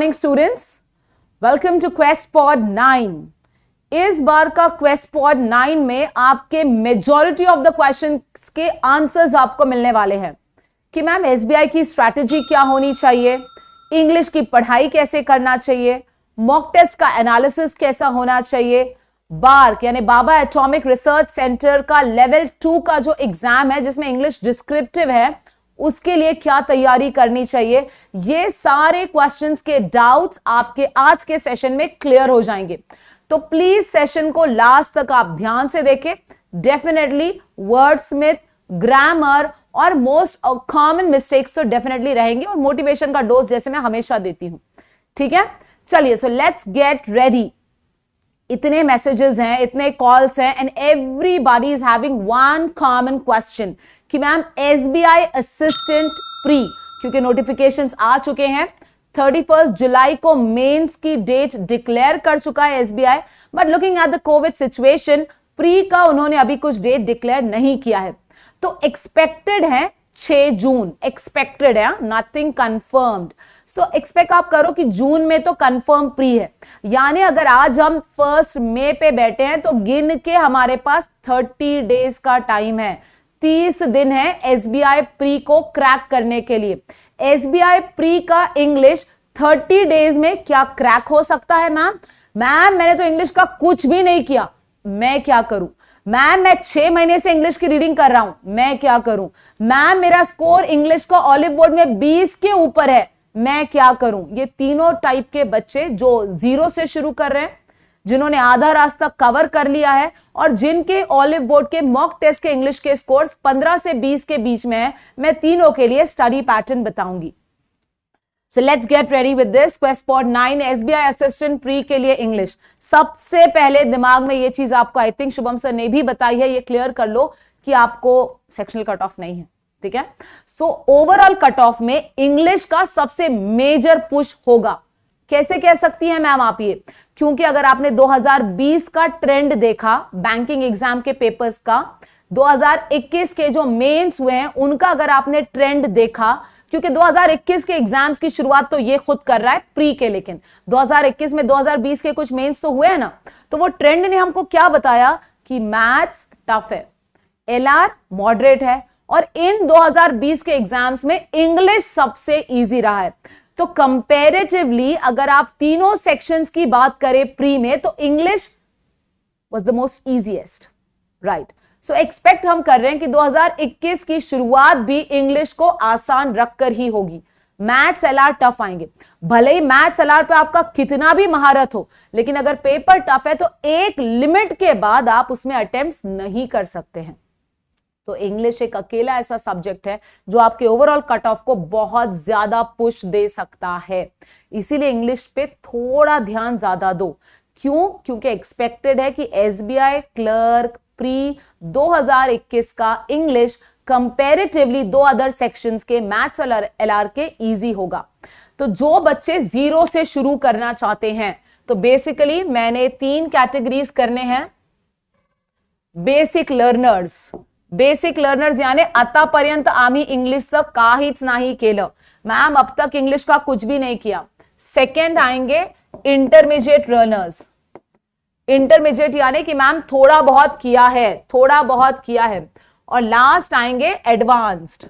Morning students, welcome to Quest Pod 9। इस बार का क्वेस्ट पॉड 9 में आपके मेजॉरिटी ऑफ द क्वेश्चंस के आंसर्स आपको मिलने वाले हैं कि मैम एसबीआई की स्ट्रैटेजी क्या होनी चाहिए, इंग्लिश की पढ़ाई कैसे करना चाहिए, मॉक टेस्ट का एनालिसिस कैसा होना चाहिए, बार्क यानी बाबा एटॉमिक रिसर्च सेंटर का लेवल 2 का जो एग्जाम है जिसमें इंग्लिश डिस्क्रिप्टिव है उसके लिए क्या तैयारी करनी चाहिए। ये सारे क्वेश्चंस के डाउट्स आपके आज के सेशन में क्लियर हो जाएंगे। तो प्लीज सेशन को लास्ट तक आप ध्यान से देखें। डेफिनेटली वर्डस्मिथ, ग्रामर और मोस्ट कॉमन मिस्टेक्स तो डेफिनेटली रहेंगे और मोटिवेशन का डोज जैसे मैं हमेशा देती हूं। ठीक है, चलिए सो लेट्स गेट रेडी। इतने मैसेजेस हैं, इतने कॉल्स हैं and everybody is having one common question कि मैम एसबीआई असिस्टेंट प्री, क्योंकि नोटिफिकेशंस आ चुके हैं। 31 जुलाई को मेंस की डेट डिक्लेयर कर चुका है SBI, but looking at the Covid situation pre का उन्होंने अभी कुछ डेट डिक्लेयर नहीं किया है। तो एक्सपेक्टेड है 6 जून, एक्सपेक्टेड है, नथिंग कंफर्म्ड। सो एक्सपेक्ट आप करो कि जून में तो कंफर्म प्री है, यानी अगर आज हम 1 मई पे बैठे हैं तो गिन के हमारे पास 30 डेज का टाइम है, 30 दिन है एसबीआई प्री को क्रैक करने के लिए। एसबीआई प्री का इंग्लिश 30 डेज में क्या क्रैक हो सकता है मैम? मैम मैंने तो इंग्लिश का कुछ भी नहीं किया, मैं क्या करूं? मैम मैं 6 महीने से इंग्लिश की रीडिंग कर रहा हूं, मैं क्या करूं? मैम मेरा स्कोर इंग्लिश का ऑलिव बोर्ड में 20 के ऊपर है, मैं क्या करूं? ये तीनों टाइप के बच्चे जो 0 से शुरू कर रहे हैं, जिन्होंने आधा रास्ता कवर कर लिया है और जिनके ऑलिव बोर्ड के मॉक टेस्ट के इंग्लिश के स्कोर्स 15 से 20 के बीच में है, मैं तीनों के लिए स्टडी पैटर्न बताऊंगी। So let's get ready with this quest pod 9 SBI assistant pre के लिए इंग्लिश। सबसे पहले दिमाग में ये चीज आपको आई थिंक शुभम सर ने भी बताई है, ये क्लियर कर लो कि आपको सेक्शनल कट ऑफ नहीं है। ठीक है, सो ओवरऑल कट ऑफ में इंग्लिश का सबसे मेजर पुश होगा। कैसे कह सकती हैं मैम आप ये? क्योंकि अगर आपने 2020 का ट्रेंड देखा बैंकिंग एग्जाम के पेपर्स का, 2021 के जो मेंस हुए हैं उनका अगर आपने ट्रेंड देखा, क्योंकि 2021 के एग्जाम्स की शुरुआत तो ये खुद कर रहा है प्री के, लेकिन 2021 में 2020 के कुछ मेंस तो हुए हैं ना, तो वो ट्रेंड ने हमको क्या बताया कि मैथ्स टफ है, एलआर मॉडरेट है और इन 2020 के एग्जाम्स में इंग्लिश सबसे इजी रहा है। तो कंपैरेटिवली अगर आप तीनों सेक्शंस की बात करें प्री में तो English was the most easiest, right. So expect हम कर रहे हैं कि 2021 की शुरुआत भी इंग्लिश को आसान रखकर ही होगी। मैथ्स एलआर टफ आएंगे, भले ही मैथ्स एलआर पे आपका कितना भी महारत हो, लेकिन अगर पेपर टफ है तो एक लिमिट के बाद आप उसमें अटेम्प्ट्स नहीं कर सकते हैं। तो इंग्लिश एक अकेला ऐसा सब्जेक्ट है जो आपके ओवरऑल कट ऑफ को बहुत ज्यादा पुश दे सकता है, इसीलिए इंग्लिश पे थोड़ा ध्यान ज्यादा दो। क्यों? क्योंकि एक्सपेक्टेड है कि एसबीआई क्लर्क प्री 2021 का इंग्लिश कंपैरेटिवली 2 अदर सेक्शंस के मैथ्स और एलआर के इजी होगा। तो जो बच्चे 0 से शुरू करना चाहते हैं तो बेसिकली मैंने 3 कैटेगरीज करने हैं। बेसिक लर्नर्स यानी आतापर्यंत आम्ही इंग्लिशचं काहीच नाही केलं, मैम अब तक इंग्लिश का कुछ भी नहीं किया। सेकंड आएंगे इंटरमीडिएट लर्नर्स, इंटरमीडिएट यानी कि मैम थोड़ा बहुत किया है। और लास्ट आएंगे एडवांस्ड,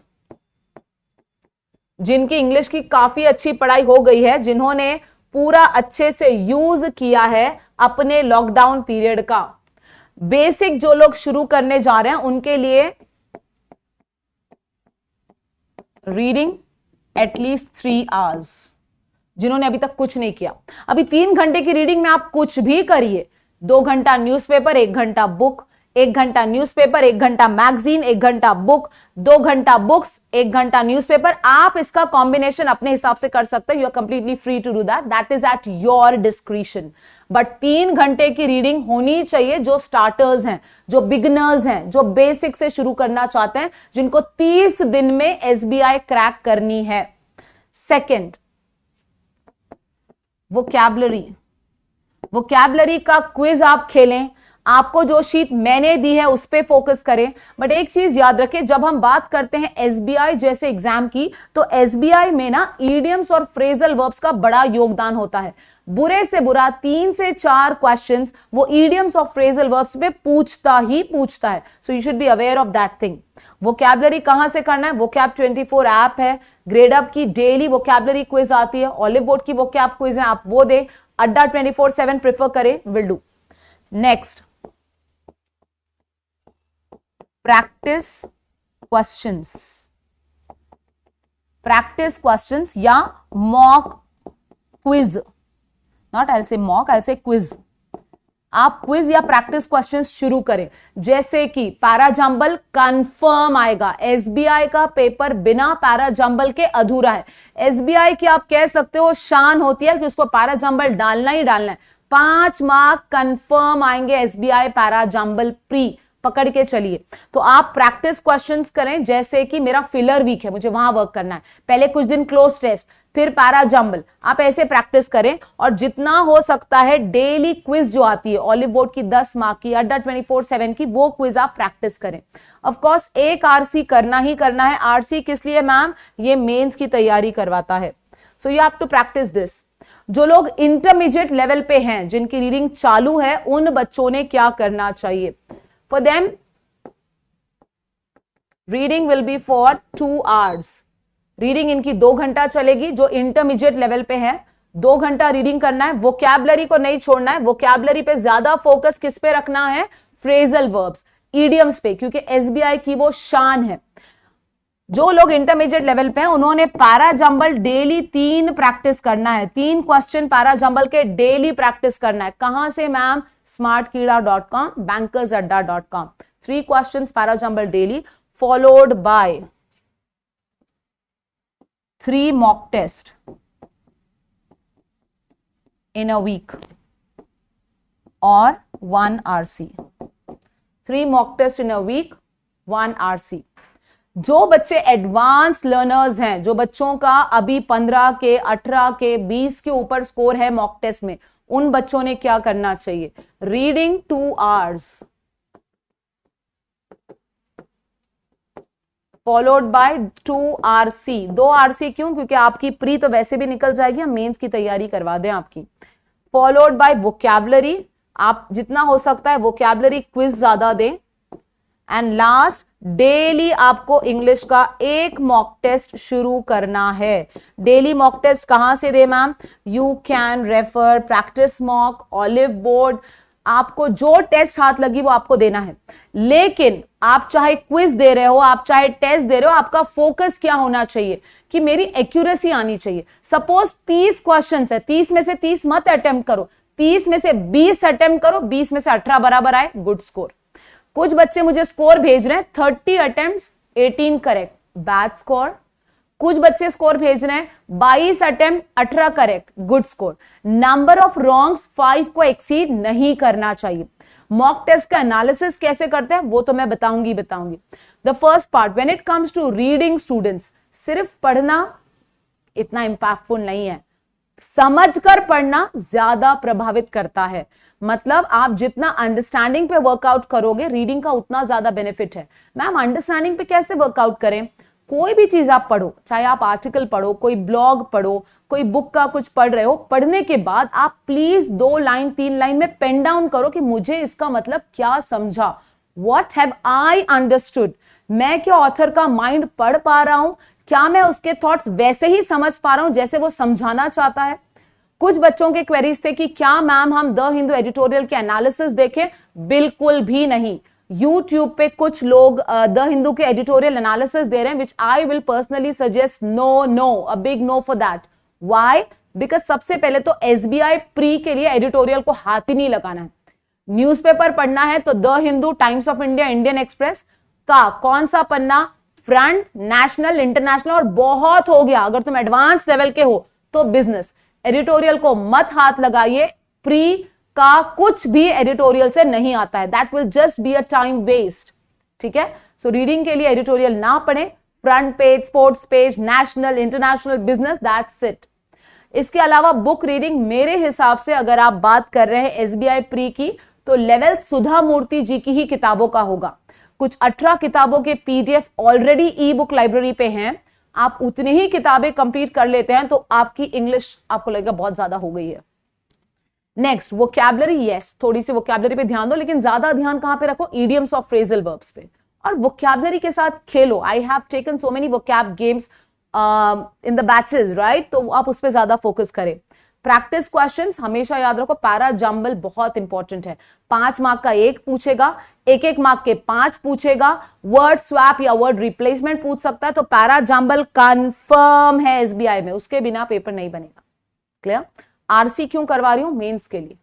जिनकी इंग्लिश की काफी अच्छी पढ़ाई हो गई है, जिन्होंने पूरा अच्छे से यूज किया है अपने लॉकडाउन पीरियड का। बेसिक जो लोग शुरू करने जा रहे हैं उनके लिए रीडिंग एटलीस्ट 3 आवर्स, जिन्होंने अभी तक कुछ नहीं किया। अभी 3 घंटे की रीडिंग में आप कुछ भी करिए, 2 घंटा न्यूज़पेपर, 1 घंटा बुक, 1 घंटा न्यूज़पेपर, 1 घंटा मैगजीन, 1 घंटा बुक, 2 घंटा बुक्स, 1 घंटा न्यूज़पेपर। आप इसका कॉम्बिनेशन अपने हिसाब से कर सकते हो, you are completely free to do that, that is at your discretion. But 3 घंटे की रीडिंग होनी चाहिए जो स्टार्टर्स हैं, जो बिगिनर्स हैं, जो बेसिक से शुरू करना चाहते हैं, जिनको 30 दिन में एसबीआई क्रैक करनी है। सेकेंड, वोकैबुलरी का क्विज आप खेलें, आपको जो शीट मैंने दी है उस पे फोकस करें। बट एक चीज याद रखें, जब हम बात करते हैं एसबीआई जैसे एग्जाम की, तो एसबीआई में ना ईडियम्स और फ्रेजल वर्ब्स का बड़ा योगदान होता है। बुरे से बुरा 3 से 4 क्वेश्चंस वो ईडियम्स और फ्रेजल वर्ब्स पे पूछता है। So you should be aware of that thing. Vocabulary कहां से करना है? वोकैब 24 ऐप है, ग्रेड अप की डेली वोकैबुलरी क्विज आती है, ऑलिव बोर्ड की वोकैब क्विज है, आप वो दे। अड्डा 24/7 प्रेफर करें, will do. Next, practice questions या मॉक क्विज, नॉट आई से मॉक, आई से क्विज। आप क्विज या प्रैक्टिस क्वेश्चंस शुरू करें। जैसे कि पैराजंबल कंफर्म आएगा, एसबीआई का पेपर बिना पैराजंबल के अधूरा है। एसबीआई की आप कह सकते हो शान होती है कि उसको पैराजंबल डालना ही डालना है। 5 मार्क कंफर्म आएंगे एसबीआई पैराजंबल प्री, पकड़ के चलिए। तो आप प्रैक्टिस क्वेश्चंस करें, जैसे कि मेरा फिलर वीक है, मुझे वहां वर्क करना है, पहले कुछ दिन क्लोज टेस्ट, फिर पैराजंबल, आप ऐसे प्रैक्टिस करें। और जितना हो सकता है डेली क्विज जो आती है ऑलिव बोर्ड की 10 मार्क की, अड्डा 24/7 की, वो क्विज आप प्रैक्टिस करें। ऑफ कोर्स एक आरसी करना ही करना है। आरसी किस लिए मैम? ये मेंस की तैयारी करवाता है। So you have to practise this. जो लोग इंटरमीडिएट लेवल पे हैं, जिनकी रीडिंग चालू है, उन बच्चों ने क्या करना चाहिए? For them, reading will be for 2 hours. Reading इनकी 2 घंटा चलेगी। जो इंटरमीडिएट लेवल पे है, 2 घंटा रीडिंग करना है। वोकैबुलरी को नहीं छोड़ना है। वोकैबुलरी पे ज्यादा फोकस किस पे रखना है? फ्रेजल वर्ब्स, इडियम्स पे, क्योंकि एसबीआई की वो शान है। जो लोग इंटरमीडिएट लेवल पे हैं, उन्होंने पैराजंबल डेली 3 प्रैक्टिस करना है। 3 क्वेश्चन पैराजंबल के डेली प्रैक्टिस करना है। कहां से ma'am? smartkida.com, bankersadda.com। 3 questions parajumble daily, followed by 3 mock test in a week or 1 RC। 3 mock test in a week, 1 RC। जो बच्चे एडवांस लर्नर्स हैं, जो बच्चों का अभी 15 के, 18 के, 20 के ऊपर स्कोर है मॉक टेस्ट में, उन बच्चों ने क्या करना चाहिए? Reading 2 hours followed by 2 RC। 2 RC क्यों? क्योंकि आपकी प्री तो वैसे भी निकल जाएगी, हम मेंस की तैयारी करवा दें आपकी। फॉलोड बाय वोकैबुलरी, आप जितना हो सकता है वोकैबुलरी क्विज ज्यादा दें। एंड लास्ट, डेली आपको इंग्लिश का 1 मॉक टेस्ट शुरू करना है। डेली मॉक टेस्ट कहां से दे ma'am? You can refer practice mock, Oliveboard, आपको जो टेस्ट हाथ लगी वो आपको देना है। लेकिन आप चाहे क्विज दे रहे हो, आप चाहे टेस्ट दे रहे हो, आपका फोकस क्या होना चाहिए? कि मेरी एक्यूरेसी आनी चाहिए। सपोज 30 क्वेश्चन है, 30 में से 30 मत अटेम्प्ट करो, 30 में से 20 अटेम्प्ट करो, 20 में से 18 बराबर आए, गुड स्कोर। कुछ बच्चे मुझे स्कोर भेज रहे हैं 30 अटेम्प्ट्स 18 करेक्ट, बैड स्कोर। कुछ बच्चे स्कोर भेज रहे हैं 22 attempt 18 correct, good score. Number of wrongs 5 को एक्सीड नहीं करना चाहिए। मॉक टेस्ट का एनालिसिस कैसे करते हैं वो तो मैं बताऊंगी। The first part, when it comes to reading students, सिर्फ पढ़ना इतना इंपैक्टफुल नहीं है, समझकर पढ़ना ज्यादा प्रभावित करता है। मतलब आप जितना अंडरस्टैंडिंग पे वर्कआउट करोगे, रीडिंग का उतना ज्यादा बेनिफिट है। मैम अंडरस्टैंडिंग पे कैसे वर्कआउट करें? कोई भी चीज आप पढ़ो, चाहे आप आर्टिकल पढ़ो, कोई ब्लॉग पढ़ो, कोई बुक का कुछ पढ़ रहे हो, पढ़ने के बाद आप प्लीज 2 लाइन 3 लाइन में पेन डाउन करो कि मुझे इसका मतलब क्या समझा, What have I understood? मैं क्या ऑथर का माइंड पढ़ पा रहा हूं? क्या मैं उसके थॉट्स वैसे ही समझ पा रहा हूं जैसे वो समझाना चाहता है? कुछ बच्चों के क्वेरीज थे कि क्या मैम हम द हिंदू एडिटोरियल के एनालिसिस देखें? बिल्कुल भी नहीं। YouTube पे कुछ लोग द हिंदू के एडिटोरियल एनालिसिस दे रहे हैं, which I will personally suggest no, a big no for that. Why? Because सबसे पहले तो SBI प्री के लिए एडिटोरियल को हाथ ही नहीं लगाना है। न्यूज़पेपर पढ़ना है तो the Hindu, times of India, Indian express का कौन सा पन्ना, फ्रंट, नेशनल, इंटरनेशनल, और बहुत हो गया अगर तुम एडवांस लेवल के हो तो बिजनेस। एडिटोरियल को मत हाथ लगाइए, प्री का कुछ भी एडिटोरियल से नहीं आता है, that will just be a time waste. ठीक है, सो रीडिंग के लिए एडिटोरियल ना पढ़ें, front page, sports page, national, international, business, that's it. इसके अलावा बुक रीडिंग मेरे हिसाब से अगर आप बात कर रहे हैं SBI प्री की, तो लेवल सुधा मूर्ति जी की ही किताबों का होगा। कुछ 18 किताबों के PDF already E book library पे हैं, आप उतनी ही किताबें कंप्लीट कर लेते हैं तो आपकी इंग्लिश आपको लगेगा बहुत ज्यादा हो गई है। नेक्स्ट वोकैबुलरी, यस थोड़ी सी वोकैबुलरी पे ध्यान दो, लेकिन ज्यादा ध्यान कहां पे रखो, इडियम्स और फ्रेजल वर्ब्स पे, और वोकैबुलरी के साथ खेलो। I have taken so many vocab games in the batches, right, तो आप उस पर ज्यादा फोकस करें। प्रैक्टिस क्वेश्चंस हमेशा याद रखो, पैरा जंबल बहुत इंपॉर्टेंट है, 5 मार्क का 1 पूछेगा, 1-1 मार्क के 5 पूछेगा, वर्ड स्वैप या वर्ड रिप्लेसमेंट पूछ सकता है, तो पैरा जंबल कंफर्म है एसबीआई में, उसके बिना पेपर नहीं बनेगा। क्लियर? आरसी क्यों करवा रही हूं? मेंस के लिए,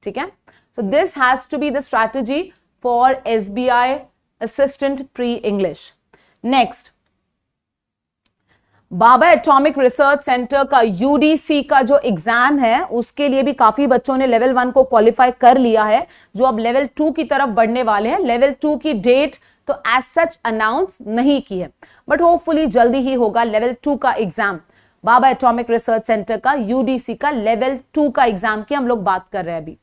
ठीक है। So this has to be the strategy for SBI assistant pre English. Next, Bhabha Atomic Research Centre का यूडीसी का जो एग्जाम है उसके लिए भी काफी बच्चों ने लेवल 1 को क्वालिफाई कर लिया है, जो अब लेवल 2 की तरफ बढ़ने वाले हैं। लेवल 2 की डेट तो एज सच अनाउंस नहीं की है, बट होपफुली जल्दी ही होगा लेवल 2 का एग्जाम। बाबा एटॉमिक रिसर्च सेंटर का यूडीसी का लेवल 2 का एग्जाम की हम लोग बात कर रहे हैं अभी।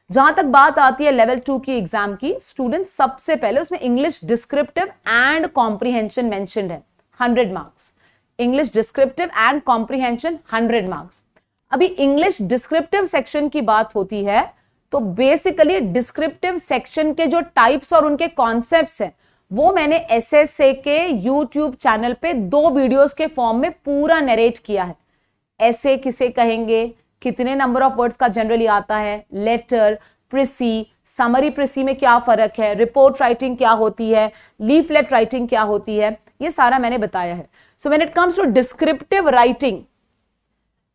जहां तक बात आती है लेवल 2 की एग्जाम की, स्टूडेंट सबसे पहले उसमें English descriptive and comprehension mentioned है, 100 marks. English descriptive and comprehension 100 marks. अभी इंग्लिश डिस्क्रिप्टिव सेक्शन की बात होती है तो बेसिकली डिस्क्रिप्टिव सेक्शन के जो टाइप्स और उनके कॉन्सेप्ट्स हैं वो मैंने एसएसए के यूट्यूब चैनल पे 2 वीडियोस के फॉर्म में पूरा नरेट किया है। एसे किसे कहेंगे, कितने नंबर ऑफ वर्ड्स का जनरली आता है, लेटर, प्रिसी, समरी प्रिसी में क्या फर्क है, रिपोर्ट राइटिंग क्या होती है, लीफलेट राइटिंग क्या होती है, ये सारा मैंने बताया है। So when it comes to descriptive writing,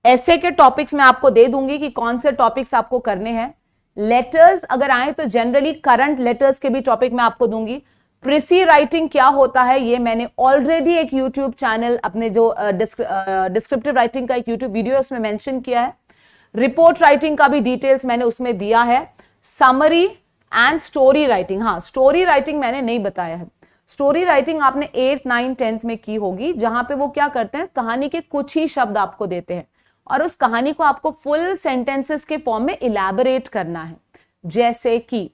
ऐसे के टॉपिक्स मैं आपको दे दूंगी कि कौन से टॉपिक्स आपको करने हैं। लेटर्स अगर आए तो जनरली करंट लेटर्स के भी टॉपिक मैं आपको दूंगी। प्रिसी राइटिंग क्या होता है ये मैंने ऑलरेडी एक यूट्यूब चैनल अपने जो डिस्क्रिप्टिव राइटिंग का एक यूट्यूब वीडियो है उसमें मेंशन किया है। रिपोर्ट राइटिंग का भी डिटेल्स मैंने उसमें दिया है। समरी एंड स्टोरी राइटिंग, हाँ स्टोरी राइटिंग मैंने नहीं बताया है। स्टोरी राइटिंग आपने 8, 9, 10th में की होगी, जहां पे वो क्या करते हैं, कहानी के कुछ ही शब्द आपको देते हैं और उस कहानी को आपको फुल सेंटेंसेस के फॉर्म में इलैबोरेट करना है। जैसे कि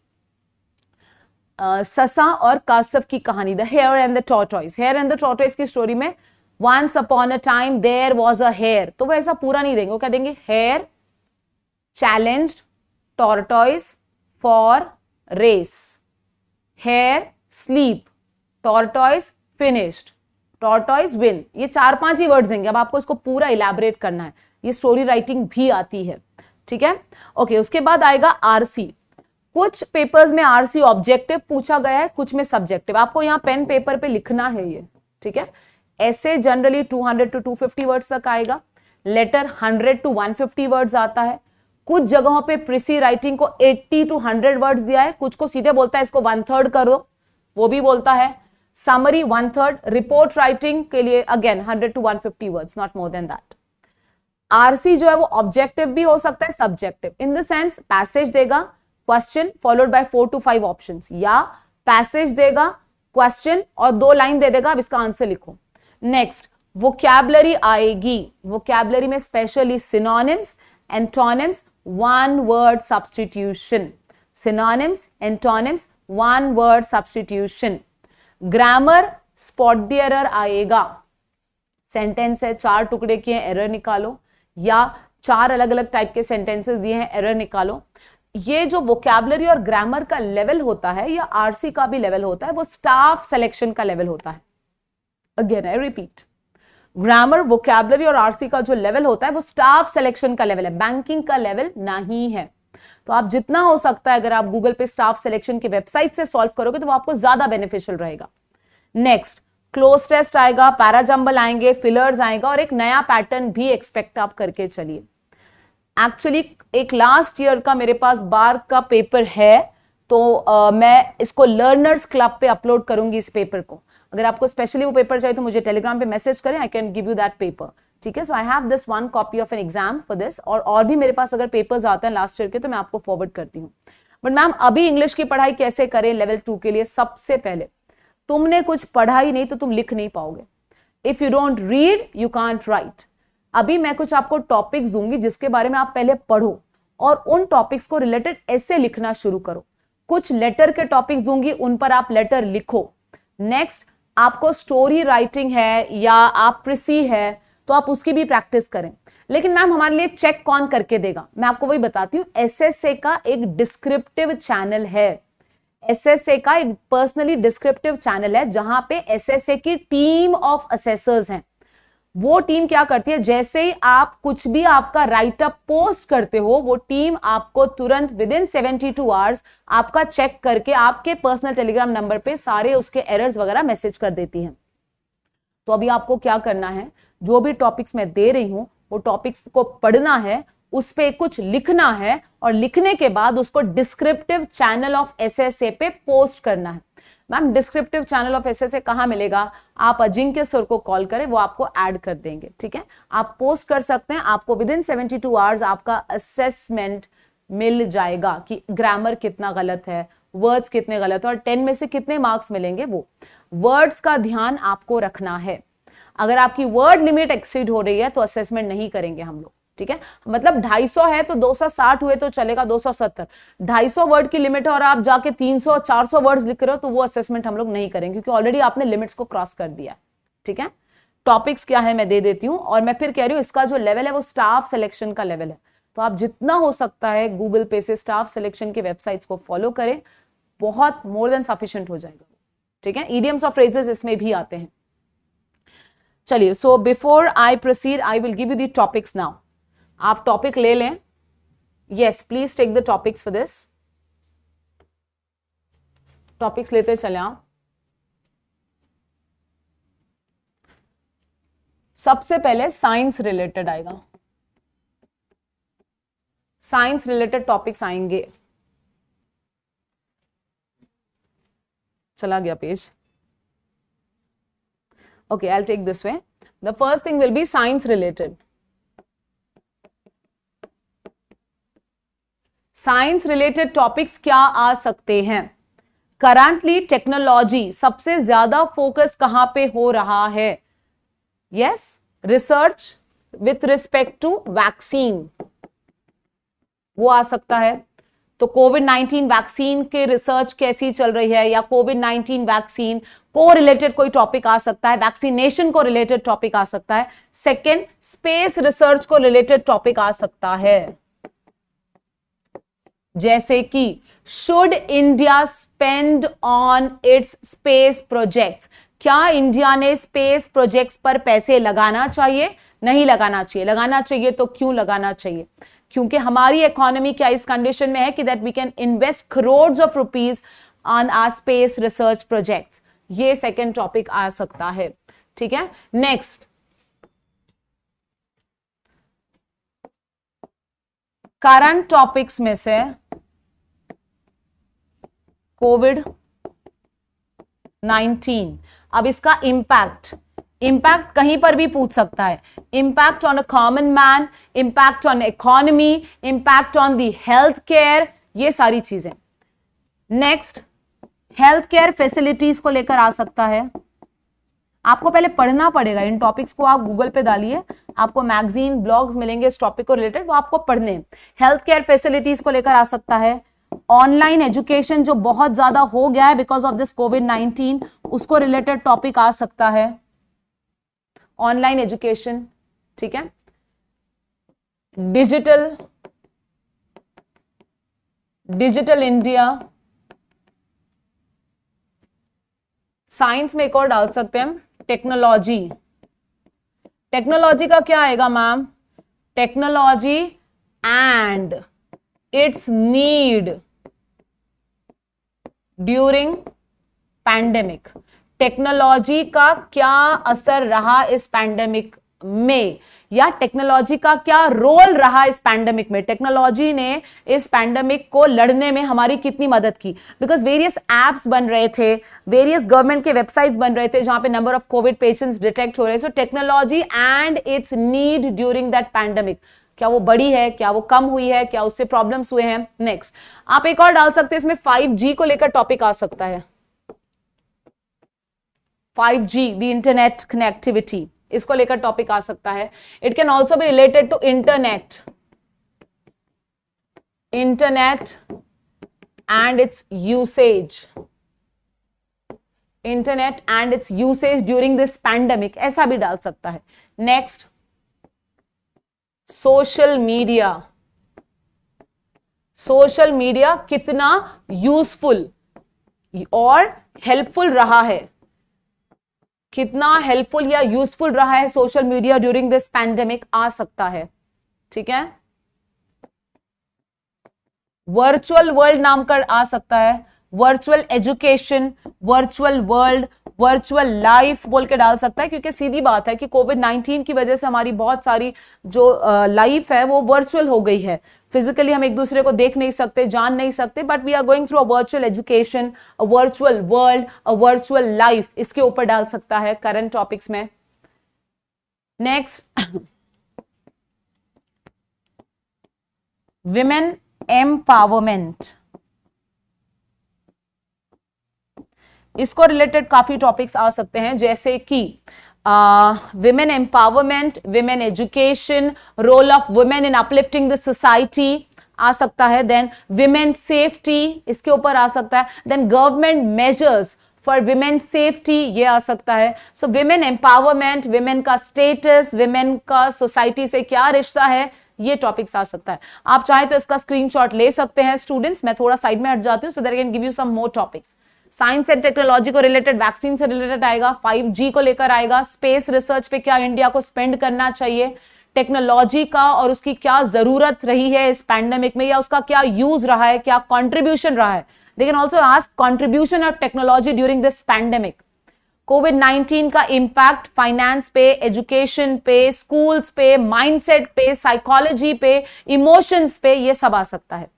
ससा और कासव की कहानी, the hare and the tortoise. Hare and the tortoise की स्टोरी में once upon a time there was a hare, तो वो ऐसा पूरा नहीं देंगे, वो क्या देंगे, hare challenged tortoise for race, hare sleep, tortoise finished, tortoise win, ये 4-5 ही वर्ड्स देंगे। अब आपको इसको पूरा इलैबोरेट करना है, ये स्टोरी राइटिंग भी आती है, ठीक है। ओके, उसके बाद आएगा आरसी। कुछ पेपर्स में आरसी ऑब्जेक्टिव पूछा गया है, कुछ में सब्जेक्टिव। आपको यहाँ पेन पेपर पे लिखना है ये, ठीक है। ऐसे जनरली 200 to 250 वर्ड्स तक आएगा, लेटर 100 to 150 वर्ड्स आता है। कुछ जगहों पे प्रिसी राइटिंग को 80 to 100 वर्ड्स दिया है, कुछ को सीधे बोलता है इसको 1/3 कर दो, वो भी बोलता है। समरी 1/3, रिपोर्ट राइटिंग के लिए again 100 to 150 words, not more than that. RC जो है वो ऑब्जेक्टिव भी हो सकता है, subjective, in the sense passage देगा, question followed by 4 to 5 options, या पैसेज देगा, क्वेश्चन और 2 लाइन दे देगा, अब इसका आंसर लिखो। नेक्स्ट वोकैबुलरी आएगी, वोकैबुलरी में specially synonyms, antonyms, one word substitution, synonyms, antonyms, one word substitution. Grammar spot the error आएगा, सेंटेंस है 4 टुकड़े किए हैं, एरर निकालो, या 4 अलग अलग टाइप के सेंटेंसेस दिए हैं, एरर निकालो। ये जो वोकैबुलरी और ग्रामर का लेवल होता है या आरसी का भी लेवल होता है, वो स्टाफ सिलेक्शन का लेवल होता है। Again I repeat, grammar, vocabulary और आरसी का जो लेवल होता है वो स्टाफ सिलेक्शन का लेवल है, बैंकिंग का लेवल नहीं है। तो आप जितना हो सकता है अगर आप गूगल पे स्टाफ सिलेक्शन की वेबसाइट से सॉल्व करोगे तो वो आपको ज्यादा बेनिफिशियल रहेगा। नेक्स्ट क्लोज टेस्ट आएगा, पैराजंबल आएंगे, फिलर्स आएगा और एक नया पैटर्न भी एक्सपेक्ट आप करके चलिए। एक्चुअली एक लास्ट ईयर का मेरे पास बार का पेपर है, तो मैं इसको लर्नर्स क्लब पे अपलोड करूंगी इस पेपर को। अगर आपको स्पेशली वो पेपर चाहिए तो मुझे टेलीग्राम पे मैसेज करें, I can give you that paper, ठीक है। So I have this 1 copy of an exam for this, और भी मेरे पास अगर पेपर्स आते हैं लास्ट ईयर के तो मैं आपको फॉरवर्ड करती हूँ। बट मैम अभी इंग्लिश की पढ़ाई कैसे करें लेवल 2 के लिए? सबसे पहले तुमने कुछ पढ़ा ही नहीं तो तुम लिख नहीं पाओगे। If you don't read you can't right. अभी मैं कुछ आपको टॉपिक्स दूंगी जिसके बारे में आप पहले पढ़ो, और उन टॉपिक्स को रिलेटेड ऐसे लिखना शुरू करो। कुछ लेटर के टॉपिक्स दूंगी, उन पर आप लेटर लिखो। नेक्स्ट, आपको स्टोरी राइटिंग है या आप प्रिसी है तो आप उसकी भी प्रैक्टिस करें। लेकिन मैम हमारे लिए चेक कौन करके देगा? मैं आपको वही बताती हूँ, एसएसए का एक डिस्क्रिप्टिव चैनल है। एसएसए का एक पर्सनली डिस्क्रिप्टिव चैनल है जहां पे एसएसए की टीम ऑफ असेसर्स हैं। वो टीम क्या करती है, जैसे ही आप कुछ भी आपका राइटअप पोस्ट करते हो, वो टीम आपको तुरंत विद इन 72 आवर्स आपका चेक करके आपके पर्सनल टेलीग्राम नंबर पे सारे उसके एरर्स वगैरह मैसेज कर देती है। तो अभी आपको क्या करना है, जो भी टॉपिक्स मैं दे रही हूं वो टॉपिक्स को पढ़ना है, उस पे कुछ लिखना है और लिखने के बाद उसको डिस्क्रिप्टिव चैनल ऑफ एसएसए पे पोस्ट करना है। Ma'am descriptive channel of SSA कहां मिलेगा? आप अजिंक्य सर को कॉल करें, वो आपको ऐड कर देंगे। ठीक है, आप पोस्ट कर सकते हैं, आपको विद इन 72 आवर्स आपका असेसमेंट मिल जाएगा कि ग्रामर कितना गलत है, वर्ड्स कितने गलत है और 10 में से कितने मार्क्स मिलेंगे। वो वर्ड्स का ध्यान आपको रखना है। अगर आपकी वर्ड लिमिट एक्सीड हो रही है तो असेसमेंट नहीं करेंगे हम लोग। ठीक है, मतलब 250 है तो 260 हुए तो चलेगा, 270। 250 वर्ड की लिमिट है और आप जाके 300 400 वर्ड्स लिख रहे हो तो वो असेसमेंट हम लोग नहीं करेंगे, क्योंकि ऑलरेडी आपने लिमिट्स को क्रॉस कर दिया। ठीक है, टॉपिक्स क्या है मैं दे देती हूं, और मैं फिर कह रही हूं इसका जो लेवल है वो स्टाफ सिलेक्शन का लेवल है। तो आप जितना हो सकता है गूगल पे से स्टाफ सिलेक्शन के वेबसाइट्स को फॉलो करें, बहुत मोर देन सफिशिएंट हो जाएगा। ठीक है, इडियम्स और फ्रेजेस इसमें भी आते हैं। चलिए, so before I proceed I will give you the topics now. आप टॉपिक ले लें। Yes, please take the topics for this. Topics लेते चले आप। सबसे पहले साइंस रिलेटेड आएगा, साइंस रिलेटेड टॉपिक्स आएंगे। चला गया page. Okay, I'll take this way. The first thing will be science related. Science related topics क्या आ सकते हैं? Currently टेक्नोलॉजी सबसे ज्यादा फोकस कहां पे हो रहा है? Yes, research with respect to vaccine वो आ सकता है। तो कोविड-19 वैक्सीन के रिसर्च कैसी चल रही है, या कोविड-19 वैक्सीन को रिलेटेड कोई टॉपिक आ सकता है, वैक्सीनेशन को रिलेटेड टॉपिक आ सकता है। सेकेंड, स्पेस रिसर्च को रिलेटेड टॉपिक आ सकता है, जैसे कि should India spend on it's space projects, क्या इंडिया ने स्पेस प्रोजेक्ट्स पर पैसे लगाना चाहिए, नहीं लगाना चाहिए, लगाना चाहिए तो क्यों लगाना चाहिए? क्योंकि हमारी इकोनॉमी क्या इस कंडीशन में है कि that we can invest crores of rupees on our space research projects. ये सेकेंड टॉपिक आ सकता है। ठीक है, नेक्स्ट, करंट टॉपिक्स में से कोविड-19, अब इसका इंपैक्ट कहीं पर भी पूछ सकता है। Impact on a common man, impact on economy, impact on the health care, ये सारी चीजें। नेक्स्ट, हेल्थ केयर फैसिलिटीज को लेकर आ सकता है। आपको पहले पढ़ना पड़ेगा इन टॉपिक्स को, आप गूगल पे डालिए, आपको मैगजीन ब्लॉग्स मिलेंगे इस टॉपिक को रिलेटेड, वो आपको पढ़ने। हेल्थ केयर फैसिलिटीज को लेकर आ सकता है। ऑनलाइन एजुकेशन जो बहुत ज्यादा हो गया है बिकॉज ऑफ दिस कोविड-19, उसको रिलेटेड टॉपिक आ सकता है, ऑनलाइन एजुकेशन। ठीक है, डिजिटल इंडिया। साइंस में एक और डाल सकते हैं, टेक्नोलॉजी। टेक्नोलॉजी का क्या आएगा ma'am? Technology and it's need during pandemic. Technology का क्या असर रहा इस पैंडेमिक में, या टेक्नोलॉजी का क्या रोल रहा इस पैंडेमिक में, टेक्नोलॉजी ने इस पैंडेमिक को लड़ने में हमारी कितनी मदद की। बिकॉज वेरियस एप्स बन रहे थे, वेरियस गवर्नमेंट के वेबसाइट्स बन रहे थे जहां पे number of Covid patients detect हो रहे। So technology and it's need during that pandemic, क्या वो बढ़ी है, क्या वो कम हुई है, क्या उससे प्रॉब्लम्स हुए हैं। नेक्स्ट, आप एक और डाल सकते हैं इसमें 5G को लेकर टॉपिक आ सकता है। 5G, द इंटरनेट कनेक्टिविटी, इसको लेकर टॉपिक आ सकता है। It can also be related to internet. Internet and its usage, internet and its usage during this pandemic, ऐसा भी डाल सकता है। Next, social media, social media कितना यूजफुल और हेल्पफुल रहा है, कितना हेल्पफुल या यूजफुल रहा है social media during this pandemic, आ सकता है। ठीक है, वर्चुअल वर्ल्ड नाम कर आ सकता है, virtual education, virtual world, virtual life बोल के डाल सकता है, क्योंकि सीधी बात है कि कोविड-19 की वजह से हमारी बहुत सारी जो लाइफ है वो वर्चुअल हो गई है। फिजिकली हम एक दूसरे को देख नहीं सकते, जान नहीं सकते, but we are going through a virtual education, a virtual world, a virtual life, इसके ऊपर डाल सकता है करंट टॉपिक्स में। नेक्स्ट, विमेन एम्पावरमेंट, इसको रिलेटेड काफी टॉपिक्स आ सकते हैं, जैसे कि women empowerment, women education, role of women in uplifting the society आ सकता है। देन विमेन सेफ्टी, इसके ऊपर आ सकता है। Then government measures for women safety, ये आ सकता है। सो विमेन एम्पावरमेंट, विमेन का स्टेटस, विमेन का सोसाइटी से क्या रिश्ता है, ये टॉपिक्स आ सकता है। आप चाहे तो इसका स्क्रीनशॉट ले सकते हैं स्टूडेंट्स, मैं थोड़ा साइड में हट जाती हूं so that I can give you some more topics. Science and technology को रिलेटेड, वैक्सीन से रिलेटेड आएगा, 5G को लेकर आएगा, स्पेस रिसर्च पे क्या इंडिया को स्पेंड करना चाहिए, टेक्नोलॉजी का और उसकी क्या जरूरत रही है इस पैंडेमिक में, या उसका क्या यूज रहा है, क्या कंट्रीब्यूशन रहा है। They can also ask contribution of technology during this pandemic. कोविड-19 का इंपैक्ट फाइनेंस पे, एजुकेशन पे, स्कूल्स पे, माइंडसेट पे, साइकोलॉजी पे, इमोशंस पे, ये सब आ सकता है।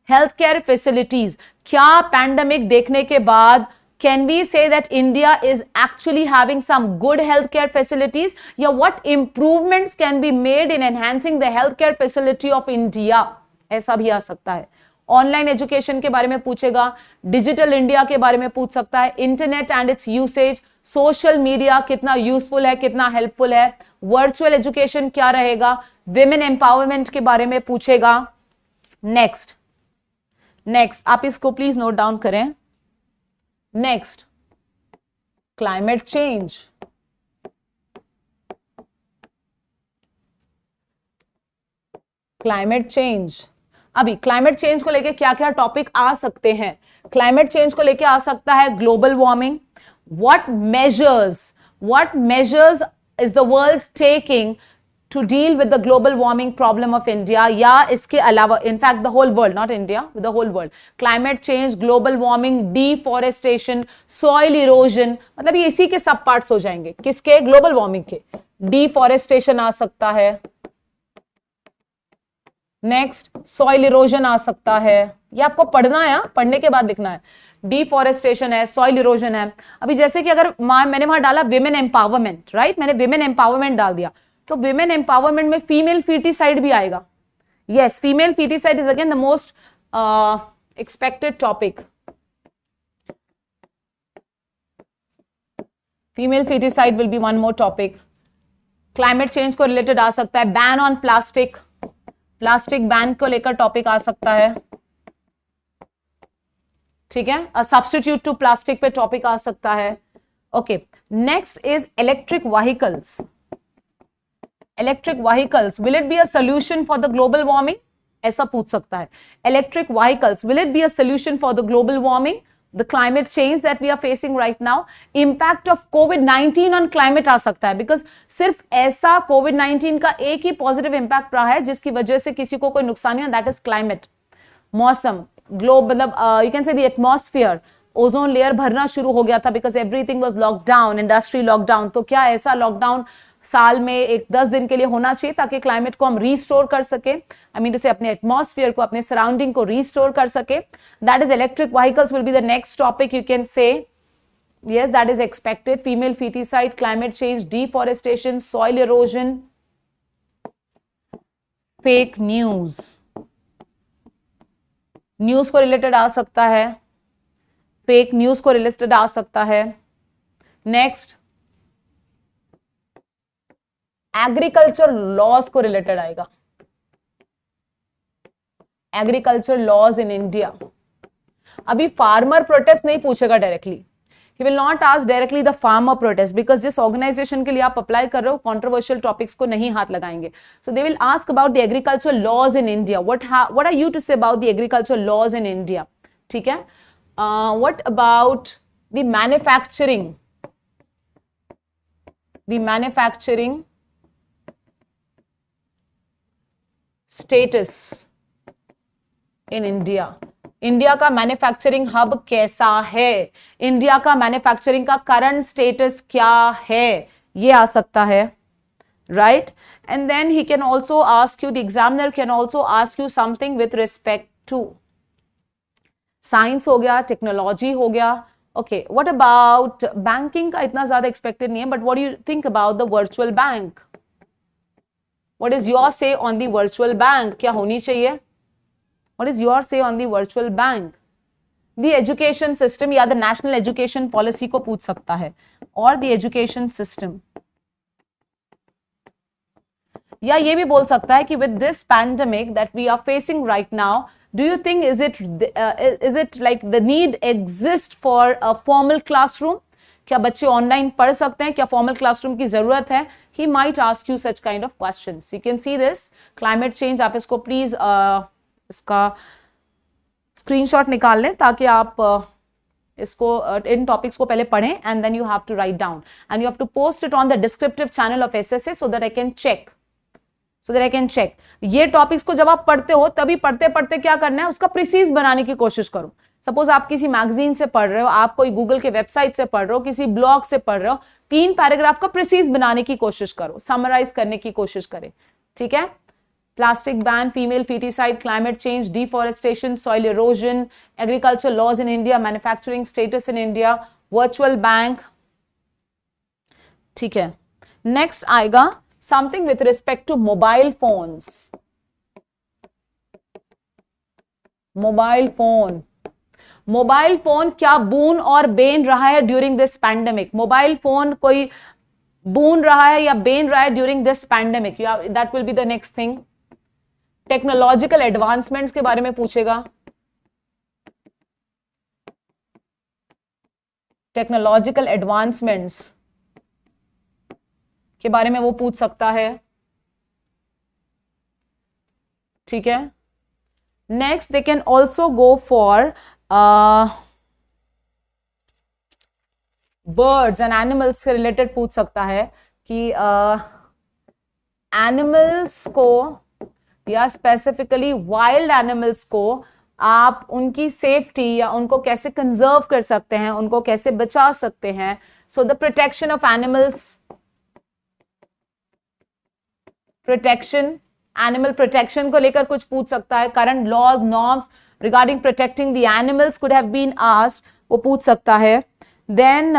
हेल्थ केयर फैसिलिटीज, क्या पैंडेमिक देखने के बाद can we say that India is actually having some good health care facilities, या what improvements can be made in enhancing the health care facility of India, ऐसा भी आ सकता है। ऑनलाइन एजुकेशन के बारे में पूछेगा, डिजिटल इंडिया के बारे में पूछ सकता है, internet and its usage, social media कितना यूजफुल है, कितना हेल्पफुल है, वर्चुअल एजुकेशन क्या रहेगा, विमेन एम्पावरमेंट के बारे में पूछेगा। नेक्स्ट, आप इसको प्लीज नोट डाउन करें। Next, climate change, climate change, अभी क्लाइमेट चेंज को लेके क्या क्या टॉपिक आ सकते हैं। क्लाइमेट चेंज को लेके आ सकता है global warming, what measures is the world taking to deal with the global warming problem of India, या इसके अलावा in fact the whole world, not India, the whole world. Climate change, global warming, deforestation, soil erosion, मतलब ये इसी के सब parts हो जाएंगे, किसके, ग्लोबल वार्मिंग के। डिफॉरेस्टेशन आ सकता है, नेक्स्ट सॉइल इरोजन आ सकता है, ये आपको पढ़ना है, पढ़ने के बाद लिखना है। डिफॉरेस्टेशन है, सॉइल इरोजन है। अभी जैसे कि अगर मैंने वहां डाला विमेन एम्पावरमेंट, राइट, मैंने विमेन एम्पावरमेंट डाल दिया, तो विमेन एम्पावरमेंट में फीमेल फीटिसाइड भी आएगा। Yes, female foeticide is again the most expected topic. Female foeticide will be one more topic. Climate change को रिलेटेड आ सकता है, ban on plastic, plastic ban को लेकर टॉपिक आ सकता है। ठीक है, अ सब्स्टिट्यूट टू प्लास्टिक पे टॉपिक आ सकता है। Okay, next is electric vehicles. Electric vehicles, will it be a solution for the global warming, ऐसा पूछ सकता है। Electric vehicles, will it be a solution for the global warming, the climate change that we are facing right now, impact of कोविड-19 on climate आ सकता है, because सिर्फ ऐसा कोविड-19 का एक ही पॉजिटिव इंपैक्ट रहा है जिसकी वजह से किसी को कोई नुकसान नहीं, दैट इज क्लाइमेट, मौसम, ग्लोब, मतलब you can say the atmosphere, ozone layer भरना शुरू हो गया था because everything was lockdown, industry lockdown. तो क्या ऐसा लॉकडाउन साल में एक 10 दिन के लिए होना चाहिए ताकि क्लाइमेट को हम रीस्टोर कर सके, आई मीन टू से अपने एटमॉस्फेयर को, अपने सराउंडिंग को रीस्टोर कर सके। That is electric vehicles will be the next topic, you can say yes, that is expected. Female feticide, climate change, deforestation, soil erosion, fake news, news को related आ सकता है, फेक न्यूज को related आ सकता है। Next, agriculture loss को related आएगा, agriculture laws in India. अभी farmer protest नहीं पूछेगा directly. He will not ask directly the farmer protest because जिस organization के लिए आप अप्लाई कर रहे हो controversial topics को नहीं हाथ लगाएंगे. So they will ask about the agriculture laws in India. What are you to say about the agriculture laws in India? ठीक है. What about the manufacturing? The manufacturing status in India. India का manufacturing hub कैसा है, India का manufacturing का current status क्या है, ये आ सकता है, right. And then he can also ask you, the examiner can also ask you something with respect to science हो गया, टेक्नोलॉजी हो गया. ओके, व्हाट अबाउट बैंकिंग का इतना ज्यादा एक्सपेक्टेड नहीं है, but what do you think about the virtual bank? What is your से ऑन द वर्चुअल बैंक? क्या होनी चाहिए? What is your say on the virtual bank? The education system या the national education policy को पूछ सकता है, और the education system. या ये भी बोल सकता है कि with this pandemic that we are facing right now, do you think is it like the need exists for a formal classroom? क्या बच्चे ऑनलाइन पढ़ सकते हैं? क्या फॉर्मल क्लासरूम की जरूरत है? He might ask you such kind of questions. You can see this climate change. आप इसको प्लीज इसका स्क्रीनशॉट निकाल लें ताकि आप इसको इन टॉपिक्स को पहले पढ़ें, and then you have to write down and you have to post it on the descriptive channel of SSA so that I can check. ये टॉपिक्स को जब आप पढ़ते हो तभी पढ़ते पढ़ते क्या करना है, उसका प्रिसीज बनाने की कोशिश करो. सपोज आप किसी मैगजीन से पढ़ रहे हो, आप कोई गूगल के वेबसाइट से पढ़ रहे हो, किसी ब्लॉग से पढ़ रहे हो, 3 पैराग्राफ का प्रिसीज बनाने की कोशिश करो, समराइज करने की कोशिश करें. ठीक है. Plastic ban, female feticide, climate change, deforestation, soil erosion, agriculture laws in India, manufacturing status in India, virtual bank. ठीक है. Next आएगा something with respect to mobile phones. Mobile phone क्या बून और बेन रहा है during this pandemic? Mobile phone कोई बून रहा है या बेन रहा है during this pandemic? That will be the next thing. Technological advancements के बारे में पूछेगा. टेक्नोलॉजिकल एडवांसमेंट्स के बारे में वो पूछ सकता है. ठीक है. Next they can also go for birds and animals से रिलेटेड पूछ सकता है कि एनिमल्स को या स्पेसिफिकली वाइल्ड एनिमल्स को आप उनकी सेफ्टी या उनको कैसे कंजर्व कर सकते हैं, उनको कैसे बचा सकते हैं. So the protection of animals, animal protection को लेकर कुछ पूछ सकता है. Current laws, norms regarding protecting the animals could have been asked, वो पूछ सकता है. देन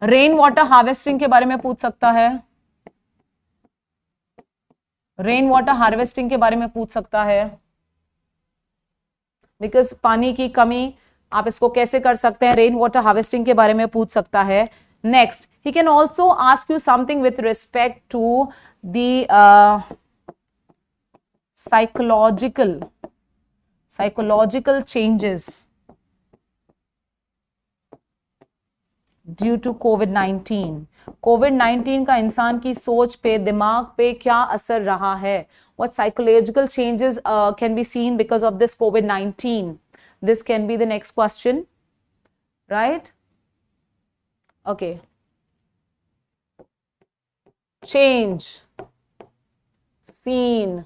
रेन वाटर हार्वेस्टिंग के बारे में पूछ सकता है. रेन वाटर हार्वेस्टिंग के बारे में पूछ सकता है, बिकॉज पानी की कमी, आप इसको कैसे कर सकते हैं, रेन वाटर हार्वेस्टिंग के बारे में पूछ सकता है. Next, he can also ask you something with respect to the psychological changes due to कोविड-19. कोविड-19 का इंसान की सोच पे, दिमाग पे क्या असर रहा है? What psychological changes can be seen because of this COVID-19? This can be the next question, right? Okay. Change seen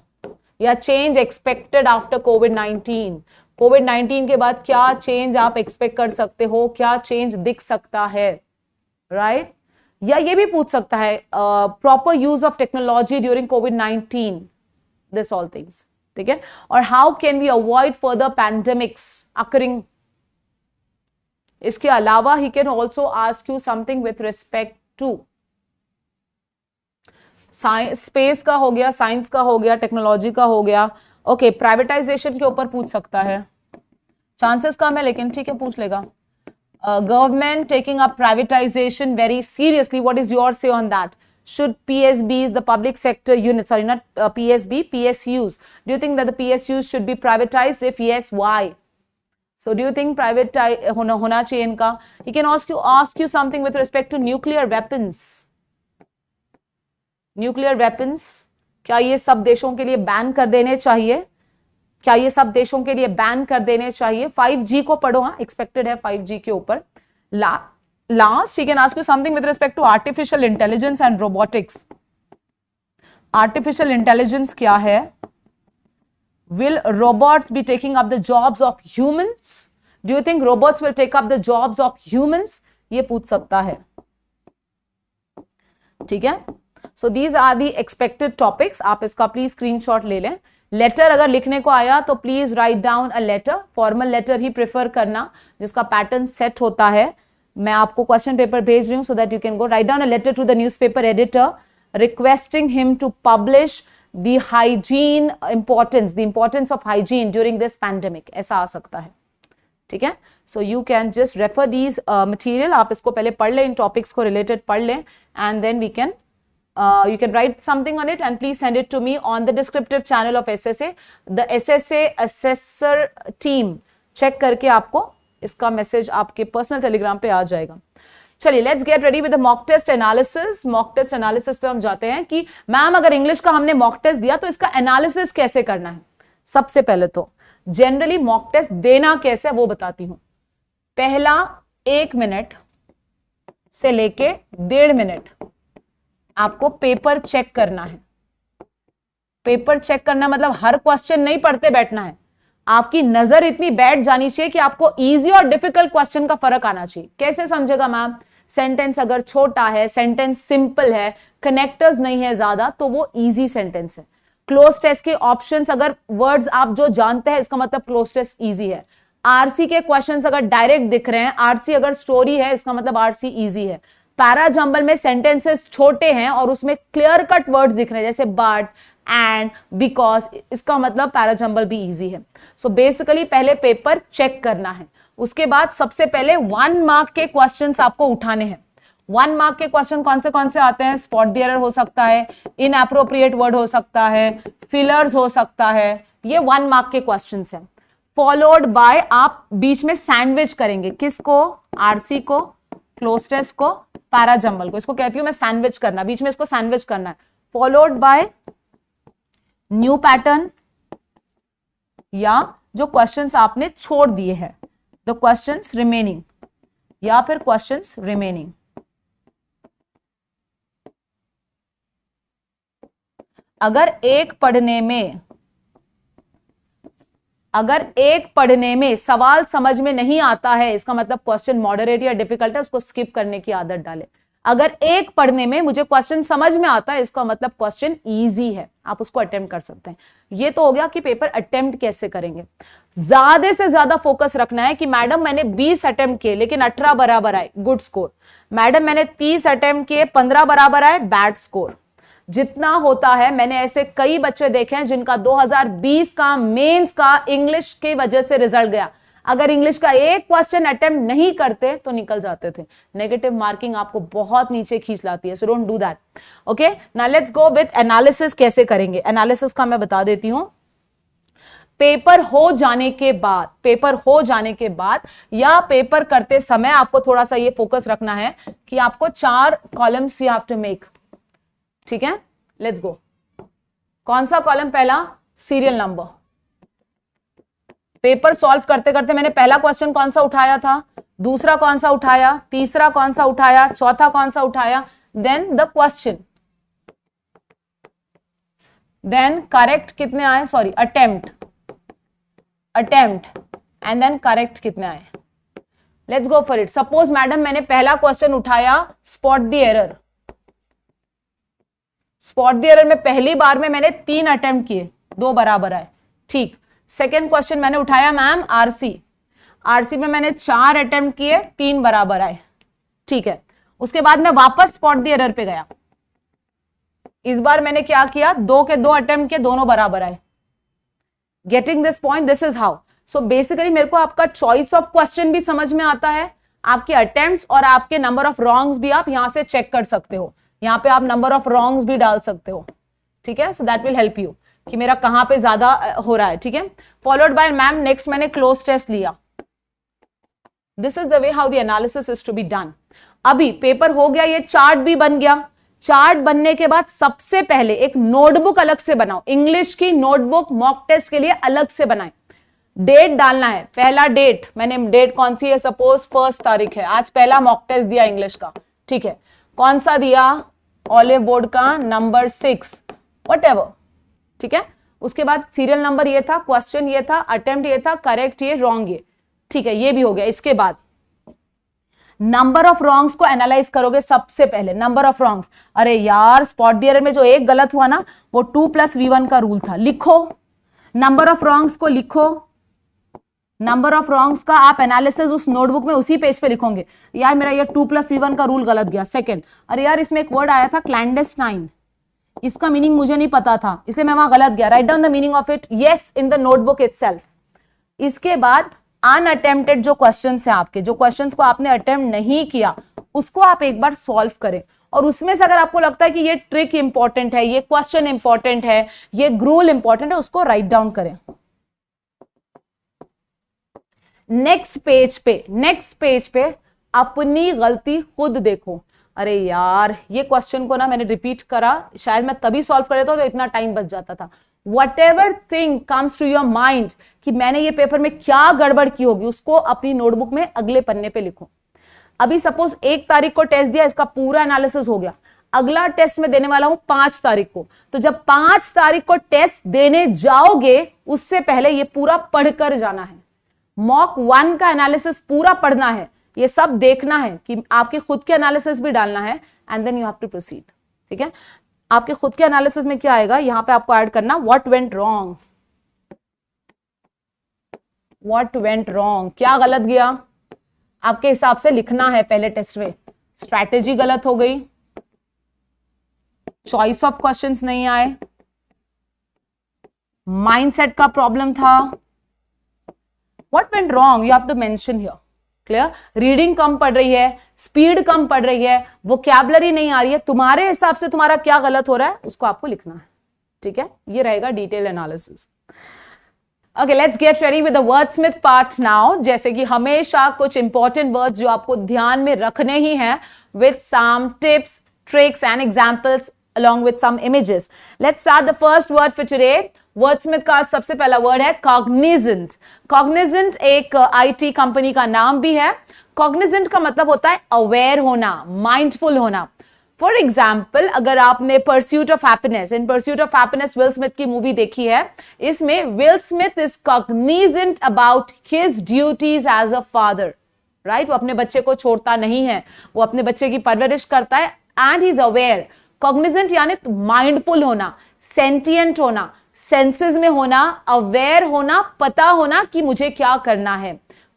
या change expected after COVID-19. कोविड-19 के बाद क्या चेंज आप एक्सपेक्ट कर सकते हो, क्या चेंज दिख सकता है, राइट? या ये भी पूछ सकता है proper use of technology during कोविड-19, दिस ऑल थिंग्स. ठीक है. और how can we avoid further pandemics occurring. इसके अलावा he can also ask you something with respect to space का हो गया, साइंस का हो गया, टेक्नोलॉजी का हो गया. ओके, प्राइवेटाइजेशन के ऊपर पूछ सकता है. चांसेस कम है लेकिन ठीक है, पूछ लेगा. Government taking up privatization very seriously. What is your say on that? should PSBs, the public sector units, sorry, not PSB, PSUs, do you think that the PSUs should be privatized? If yes, why? So do you think private hona chahiye inka? He can ask you something with respect to nuclear weapons. Nuclear weapons, क्या ये सब देशों के लिए ban कर देने चाहिए? क्या ये सब देशों के लिए बैन कर देने चाहिए? 5G को पढ़ो, हाँ, एक्सपेक्टेड है 5G के ऊपर. Last, he can ask you something with respect to artificial intelligence and robotics. Artificial intelligence क्या है? Will robots be taking up the jobs of humans? Do you think robots will take up the jobs of humans? ये पूछ सकता है. ठीक है? So these are the expected topics. आप इसका प्लीज स्क्रीनशॉट ले लें. लेटर अगर लिखने को आया तो please write down a letter. Formal letter ही प्रेफर करना जिसका पैटर्न सेट होता है. मैं आपको क्वेश्चन पेपर भेज रही हूं so that you can go write down a letter to the newspaper editor requesting him to publish the hygiene importance, the importance of hygiene during this pandemic. ऐसा आ सकता है. ठीक है? So you can just refer these material. आप इसको पहले पढ़ लें, इन टॉपिक्स को रिलेटेड पढ़ लें, and then we can you can write something on it and please send it to me on the descriptive channel of SSA. The SSA assessor team check करके आपको इसका मैसेज आपके पर्सनल टेलीग्राम पे आ जाएगा. चलिए, let's get ready with the mock test analysis. Mock test analysis पे हम जाते हैं कि मैम अगर इंग्लिश का हमने मॉक टेस्ट दिया तो इसका एनालिसिस कैसे करना है. सबसे पहले तो जनरली मॉक टेस्ट देना कैसे वो बताती हूं. पहला 1 मिनट से लेके 1.5 मिनट आपको पेपर चेक करना है. पेपर चेक करना मतलब हर क्वेश्चन नहीं पढ़ते बैठना है. आपकी नजर इतनी बैठ जानी चाहिए कि आपको इजी और डिफिकल्ट क्वेश्चन का फर्क आना चाहिए. कैसे समझेगा मैम? सेंटेंस अगर छोटा है, सेंटेंस सिंपल है, कनेक्टर्स नहीं है ज्यादा, तो वो इजी सेंटेंस है. क्लोज टेस्ट के ऑप्शंस अगर वर्ड्स आप जो जानते हैं इसका मतलब क्लोज टेस्ट इजी है. आरसी के क्वेश्चंस अगर डायरेक्ट दिख रहे हैं, आरसी अगर स्टोरी है इसका मतलब आरसी इजी है. पैराजंबल में सेंटेंसेस छोटे हैं और उसमें क्लियर कट वर्ड्स दिख रहे हैं जैसे बट, एंड, बिकॉज, इसका मतलब पैराजंबल भी इजी है. सो बेसिकली पहले पेपर चेक करना है. उसके बाद सबसे पहले 1 मार्क के क्वेश्चंस आपको उठाने हैं. 1 मार्क के क्वेश्चन कौन से आते हैं? स्पॉट द एरर हो सकता है, इनएप्रोप्रिएट वर्ड हो सकता है, फिलर्स हो सकता है. ये 1 मार्क के क्वेश्चंस हैं. फॉलोड बाय आप बीच में सैंडविच करेंगे. किसको? आरसी को, क्लोज टेस्ट को, पैराजंबल को. इसको कहती हूं मैं सैंडविच करना, बीच में इसको सैंडविच करना है. फॉलोड बाय न्यू पैटर्न या जो क्वेश्चंस आपने छोड़ दिए हैं, द क्वेश्चंस रिमेनिंग, या फिर क्वेश्चंस रिमेनिंग. अगर एक पढ़ने में सवाल समझ में नहीं आता है इसका मतलब क्वेश्चन मॉडरेट या डिफिकल्ट है, उसको स्किप करने की आदत डालें. अगर एक पढ़ने में मुझे क्वेश्चन समझ में आता है इसका मतलब क्वेश्चन इजी है, आप उसको अटेम्प्ट कर सकते हैं. ये तो हो गया कि पेपर अटेम्प्ट कैसे करेंगे. ज्यादा से ज्यादा फोकस रखना है कि मैडम मैंने 20 अटेम्प्ट किए लेकिन 18 बराबर आए, गुड स्कोर. मैडम मैंने 30 अटेम्प्ट किए, 15 बराबर आए, बैड स्कोर. जितना होता है, मैंने ऐसे कई बच्चे देखे हैं जिनका 2020 का मेंस का इंग्लिश की वजह से रिजल्ट गया. अगर इंग्लिश का एक क्वेश्चन अटेम्प्ट नहीं करते तो निकल जाते थे. नेगेटिव मार्किंग आपको बहुत नीचे खींच लाती है. So don't do that. Okay, now let's go with analysis. कैसे करेंगे एनालिसिस का मैं बता देती हूं. पेपर हो जाने के बाद या पेपर करते समय आपको थोड़ा सा ये फोकस रखना है कि आपको 4 columns you have to make. ठीक है, लेट्स गो. कौन सा कॉलम? पहला सीरियल नंबर. पेपर सॉल्व करते करते मैंने पहला क्वेश्चन कौन सा उठाया था, दूसरा कौन सा उठाया, तीसरा कौन सा उठाया, चौथा कौन सा उठाया, then the question, then correct कितने आए, sorry attempt and then correct कितने आए. Let's go for it. Suppose madam मैंने पहला क्वेश्चन उठाया spot the error. Spot the error में पहली बार में मैंने 3 अटेम्प्ट किए, 2 बराबर आए. ठीक. सेकेंड क्वेश्चन मैंने उठाया मैम आरसी में मैंने 4 अटेम्प्ट किए, 3 बराबर आए. ठीक है. उसके बाद मैं वापस स्पॉट द एरर पे गया. इस बार मैंने क्या किया, 2 के 2 अटेम्प्ट किए, दोनों बराबर आए. Getting this point, this is how. So basically मेरे को आपका चॉइस ऑफ क्वेश्चन भी समझ में आता है, आपके अटेम्प्ट्स और आपके नंबर ऑफ रॉन्ग्स भी आप यहां से चेक कर सकते हो. यहां पे आप नंबर ऑफ रॉन्ग्स भी डाल सकते हो, ठीक है, so that will help you कि मेरा कहां पे ज्यादा हो रहा है, ठीक है। फॉलोड बाय मैम नेक्स्ट मैंने क्लोज टेस्ट लिया। This is the way how the analysis is to be done. अभी पेपर हो गया, ये चार्ट भी बन गया। चार्ट बनने के बाद सबसे पहले एक नोटबुक अलग से बनाओ, इंग्लिश की नोटबुक मॉक टेस्ट के लिए अलग से बनाए। डेट डालना है, पहला डेट, मैंने डेट कौन सी है, सपोज 1 तारीख है, आज पहला मॉक टेस्ट दिया इंग्लिश का, ठीक है, कौन सा दिया, ऑलिव बोर्ड का नंबर 6 व्हाटएवर, ठीक है। उसके बाद सीरियल नंबर ये था, क्वेश्चन ये था, अटेम्प्ट ये था, करेक्ट ये, रॉन्ग ये, ठीक है, ये भी हो गया। इसके बाद नंबर ऑफ रॉन्ग्स को एनालाइज करोगे सबसे पहले, नंबर ऑफ रॉन्ग्स। अरे यार स्पॉट द एरर में जो एक गलत हुआ ना, वो 2+V1 का रूल था, लिखो नंबर ऑफ रॉन्ग्स को, लिखो नंबर ऑफ रॉन्ग्स का आप एनालिसिस उस नोटबुक में उसी पेज पे लिखोगे। यार मेरा ये 2+V1 का रूल गलत गया। सेकंड, अरे यार इसमें एक वर्ड आया था क्लैंडेस्टाइन, इसका मीनिंग मुझे नहीं पता था, इसलिए मैं वहां गलत गया, write down the meaning of it, yes, in the notebook itself. इसके बाद अनअटेम्प्टेड जो क्वेश्चंस हैं आपके, जो क्वेश्चंस को आपने अटेम्प्ट नहीं किया, उसको आप एक बार सॉल्व करें, और उसमें से अगर आपको लगता है कि ये ट्रिक इंपॉर्टेंट है, ये क्वेश्चन इंपॉर्टेंट है, ये रूल इंपॉर्टेंट है, उसको राइट डाउन करें। नेक्स्ट पेज पे अपनी गलती खुद देखो। अरे यार ये क्वेश्चन को ना मैंने रिपीट करा, शायद मैं तभी सॉल्व कर लेता तो इतना टाइम बच जाता था। Whatever thing comes to your mind कि मैंने ये पेपर में क्या गड़बड़ की होगी, उसको अपनी नोटबुक में अगले पन्ने पे लिखो। अभी सपोज 1 तारीख को टेस्ट दिया, इसका पूरा एनालिसिस हो गया, अगला टेस्ट में देने वाला हूं 5 तारीख को, तो जब 5 तारीख को टेस्ट देने जाओगे उससे पहले ये पूरा पढ़कर जाना है। मॉक 1 का एनालिसिस पूरा पढ़ना है, ये सब देखना है कि आपके खुद के एनालिसिस भी डालना है, and then you have to proceed, ठीक है। आपके खुद के एनालिसिस में क्या आएगा, यहां पे आपको ऐड करना what went wrong, what went wrong, क्या गलत गया आपके हिसाब से लिखना है पहले टेस्ट में। स्ट्रैटेजी गलत हो गई, चॉइस ऑफ क्वेश्चंस नहीं आए, माइंडसेट का प्रॉब्लम था, what went wrong you have to mention here. Clear, reading कम पड़ रही है, स्पीड कम पड़ रही है, वोकैबुलरी नहीं आ रही है, तुम्हारे हिसाब से तुम्हारा क्या गलत हो रहा है उसको आपको लिखना है, ठीक है। ये रहेगा detail analysis. Okay, let's get ready with the wordsmith part now. जैसे कि हमेशा कुछ इंपॉर्टेंट वर्ड्स जो आपको ध्यान में रखने ही हैं, with some tips, tricks and examples along with some images. Let's start the first word for today. वर्डस्मिथ का सबसे पहला वर्ड है कॉग्निजेंट। कॉग्निजेंट एक आईटी कंपनी का नाम भी है। कॉग्निजेंट का मतलब होता है अवेयर होना, माइंडफुल होना। फॉर एग्जाम्पल, अगर आपने Pursuit of Happiness, in Pursuit of Happiness Will Smith की मूवी देखी है, इसमें Will Smith is cognizant about his duties as a father, right. वो अपने बच्चे को छोड़ता नहीं है, वो अपने बच्चे की परवरिश करता है, and he is aware. Cognizant यानी माइंडफुल होना, सेंटिएंट होना, सेंसेस में होना, अवेयर होना, पता होना कि मुझे क्या करना है।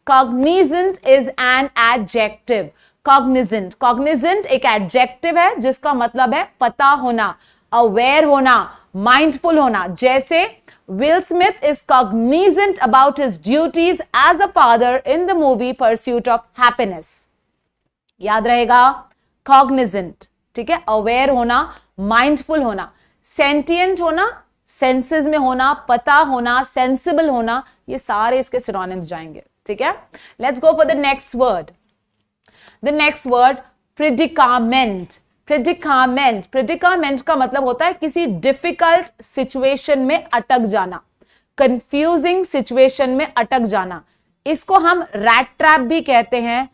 Cognizant is an adjective. Cognizant, Cognizant एक एडजेक्टिव है जिसका मतलब है पता होना, अवेयर होना, माइंडफुल होना। जैसे Will Smith is cognizant about his duties as a father in the movie Pursuit of Happiness. याद रहेगा, कॉग्निजेंट, ठीक है, अवेयर होना, माइंडफुल होना, सेंटिएंट होना, सेंसेस में होना, पता होना, सेंसिबल होना, ये सारे इसके सिनोनिम्स जाएंगे, ठीक है। Let's go for the next word. The next word predicament. Predicament, predicament का मतलब होता है किसी डिफिकल्ट सिचुएशन में अटक जाना, कंफ्यूजिंग सिचुएशन में अटक जाना। इसको हम रैट ट्रैप भी कहते हैं,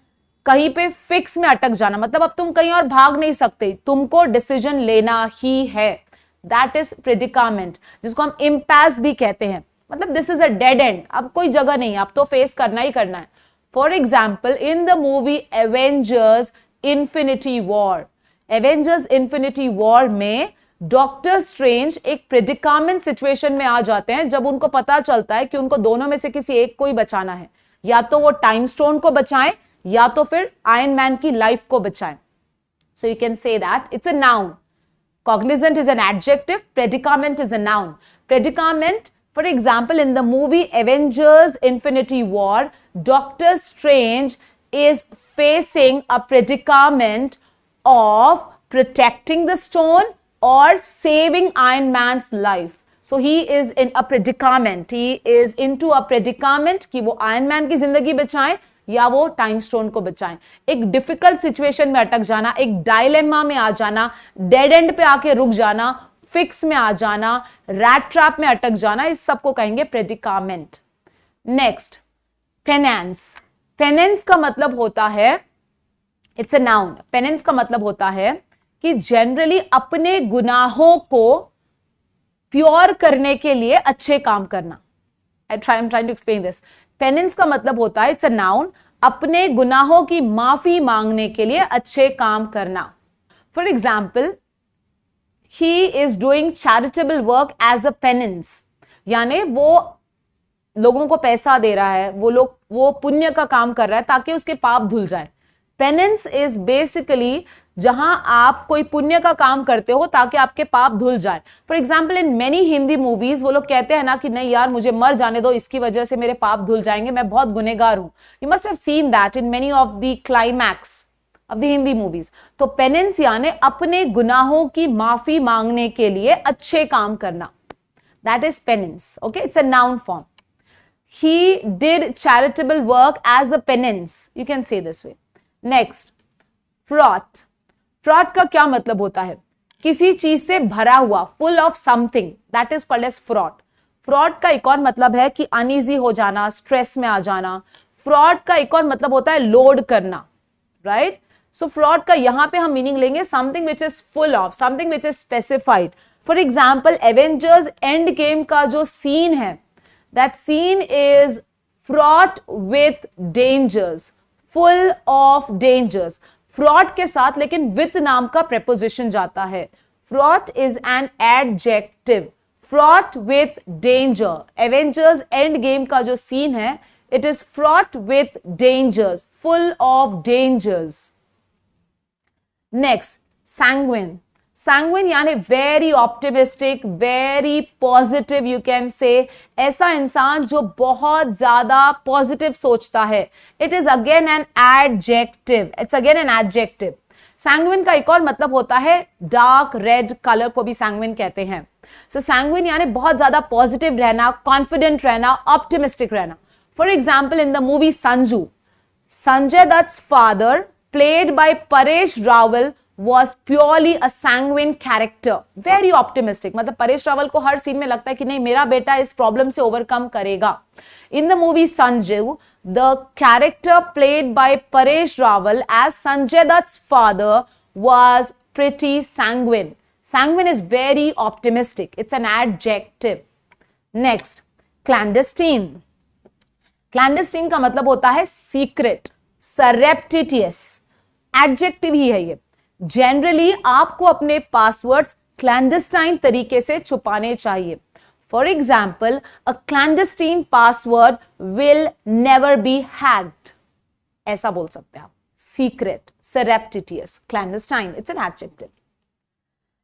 कहीं पे फिक्स में अटक जाना, मतलब अब तुम कहीं और भाग नहीं सकते, तुमको डिसीजन लेना ही है, दैट इज प्रेडिकामेंट। जिसको हम इम्पैस भी कहते हैं, मतलब this is a dead and, अब कोई जगह नहीं, अब तो फेस करना ही करना है। For example, in the movie Avengers infinity war, Avengers infinity war में डॉक्टर स्ट्रेंज एक प्रेडिकामेंट सिचुएशन में आ जाते हैं जब उनको पता चलता है कि उनको दोनों में से किसी एक को ही बचाना है, या तो वो टाइम स्टोन को बचाएं या तो फिर आयरन मैन की लाइफ को बचाएं। सो you can say that it's a noun. Cognizant is an adjective, predicament is a noun. Predicament, for example, in the movie Avengers Infinity War, Doctor Strange is facing a predicament of protecting the stone or saving Iron Man's life. So he is in a predicament. He is into a predicament कि वो iron man की जिंदगी बचाएं या वो time stone को बचाएं. एक डिफिकल्ट सिचुएशन में अटक जाना, एक डायलेमा में आ जाना, डेड एंड पे आके रुक जाना, फिक्स में आ जाना, रैट ट्रैप में अटक जाना, इस सबको कहेंगे प्रेडिकामेंट. Next, penance. पेनेंस का मतलब होता है, इट्स अ नाउन. पेनेंस का मतलब होता है कि जनरली अपने गुनाहों को प्योर करने के लिए अच्छे काम करना. I'm trying to explain this. Penance का मतलब होता है, इट्स अ नाउन, अपने गुनाहों की माफी मांगने के लिए अच्छे काम करना. For example, he is doing charitable work as a penance, यानी वो लोगों को पैसा दे रहा है, वो पुण्य का काम कर रहा है ताकि उसके पाप धुल जाए. पेनेंस इज बेसिकली जहां आप कोई पुण्य का काम करते हो ताकि आपके पाप धुल जाए. For example, in many Hindi movies वो लोग कहते हैं ना कि नहीं यार मुझे मर जाने दो, इसकी वजह से मेरे पाप धुल जाएंगे, मैं बहुत गुनहगार हूं. You must have seen that in many of the climax of the Hindi movies. तो पेनेंस यानी अपने गुनाहों की माफी मांगने के लिए अच्छे काम करना. That is penance. Okay, it's a noun form. He did charitable work as a penance. You can say this way. Next, fraud. Fraud का क्या मतलब होता है? किसी चीज से भरा हुआ, full of something. That is called as fraud. Fraud का एक और मतलब है कि uneasy हो जाना, stress में आ जाना. Fraud का एक और मतलब होता है लोड करना, right? So fraud का यहां पे हम मीनिंग लेंगे something which is full of, something which is specified. For example, Avengers End Game का जो सीन है, that scene is fraught with dangers, full of dangers. Fraught के साथ लेकिन with नाम का preposition जाता है. Fraught is an adjective. Fraught with danger. Avengers End Game का जो scene है, it is fraught with dangers, full of dangers. Next, sanguine. Sanguine यानी very optimistic, very positive you can say. ऐसा इंसान जो बहुत ज्यादा पॉजिटिव सोचता है. It is again an adjective. It's again an adjective. Sanguine का एक और मतलब होता है डार्क रेड कलर को भी sanguine कहते हैं. So sanguine यानी बहुत ज्यादा पॉजिटिव रहना, कॉन्फिडेंट रहना, ऑप्टिमिस्टिक रहना. For example, in the movie Sanju, Sanjay Dutt's father, played by Paresh Rawal, was purely a sanguine character, very optimistic. मतलब परेश रावल को हर सीन में लगता है कि नहीं मेरा बेटा इस प्रॉब्लम से ओवरकम करेगा. In the movie Sanju, the character played by Paresh Rawal as Sanjay Dutt's father was pretty sanguine. Sanguine is very optimistic. It's an adjective. Next, clandestine. Clandestine का मतलब होता है secret, surreptitious. Adjective ही है ये. Generally आपको अपने passwords clandestine तरीके से छुपाने चाहिए. For example, a clandestine password will never be hacked. ऐसा बोल सकते हैं आप. Secret, surreptitious, clandestine, it's an adjective.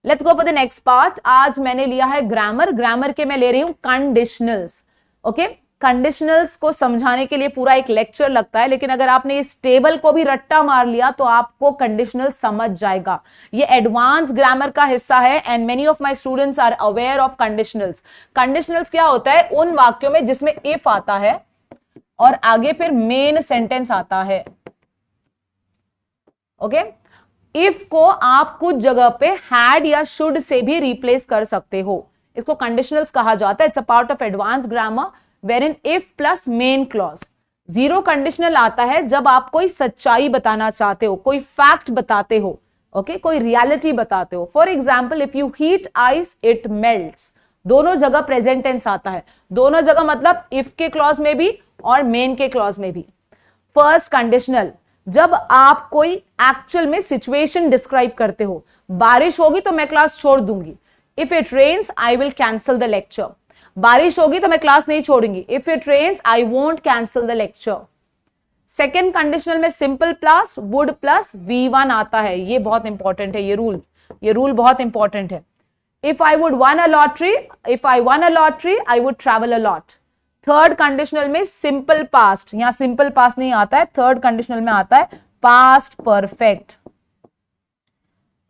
Let's go for the next part. आज मैंने लिया है ग्रामर. ग्रामर के मैं ले रही हूं कंडीशनल्स. ओके, कंडीशनल्स को समझाने के लिए पूरा एक लेक्चर लगता है, लेकिन अगर आपने इस टेबल को भी रट्टा मार लिया तो आपको कंडीशनल समझ जाएगा. ये एडवांस ग्रामर का हिस्सा है and many of my students are aware of conditionals. Conditionals क्या होता है? उन वाक्यों में जिसमें इफ आता है और आगे फिर मेन सेंटेंस आता है. ओके, इफ को आप कुछ जगह पे हैड या शुड से भी रिप्लेस कर सकते हो. इसको कंडीशनल्स कहा जाता है. It's a part of advance grammar wherein if plus main clause. Zero conditional आता है जब आप कोई सच्चाई बताना चाहते हो, कोई फैक्ट बताते हो, ओके, कोई रियलिटी बताते हो. For example, if you heat ice it melts. दोनों जगह प्रेजेंट टेंस आता है. दोनों जगह मतलब इफ के क्लॉज में भी और मेन के क्लॉज में भी. फर्स्ट कंडीशनल, जब आप कोई एक्चुअल में सिचुएशन डिस्क्राइब करते हो. बारिश होगी तो मैं क्लास छोड़ दूंगी. If it rains I will cancel the lecture. बारिश होगी तो मैं क्लास नहीं छोड़ूंगी. If it rains I won't cancel the lecture. Second conditional में simple plus would plus V1 आता है. ये बहुत इंपॉर्टेंट है. ये रूल बहुत इंपॉर्टेंट है. If I would one a lottery I would travel a lot. Third conditional में सिंपल पास्ट, यहां सिंपल पास्ट नहीं आता है. थर्ड कंडीशनल में आता है पास्ट परफेक्ट.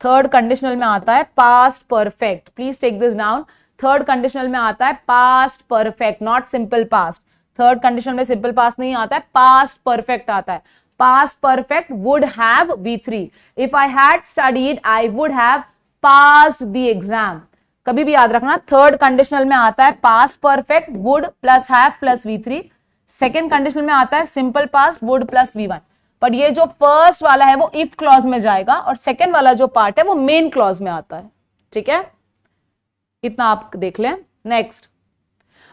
थर्ड कंडीशनल में आता है past perfect, please take this down. Third conditional में आता है past perfect, not simple past. Third conditional में सिंपल पास्ट नहीं आता है, पास्ट परफेक्ट आता है। Past perfect would have V3, if I had studied I would have passed the exam. कभी भी याद रखना, थर्ड कंडीशनल में आता है past perfect would plus have plus V3, second conditional में आता है simple past would plus V1। But ये जो फर्स्ट वाला है वो इफ क्लॉज में जाएगा और सेकेंड वाला जो पार्ट है वो मेन क्लॉज में आता है। ठीक है, इतना आप देख लें। Next,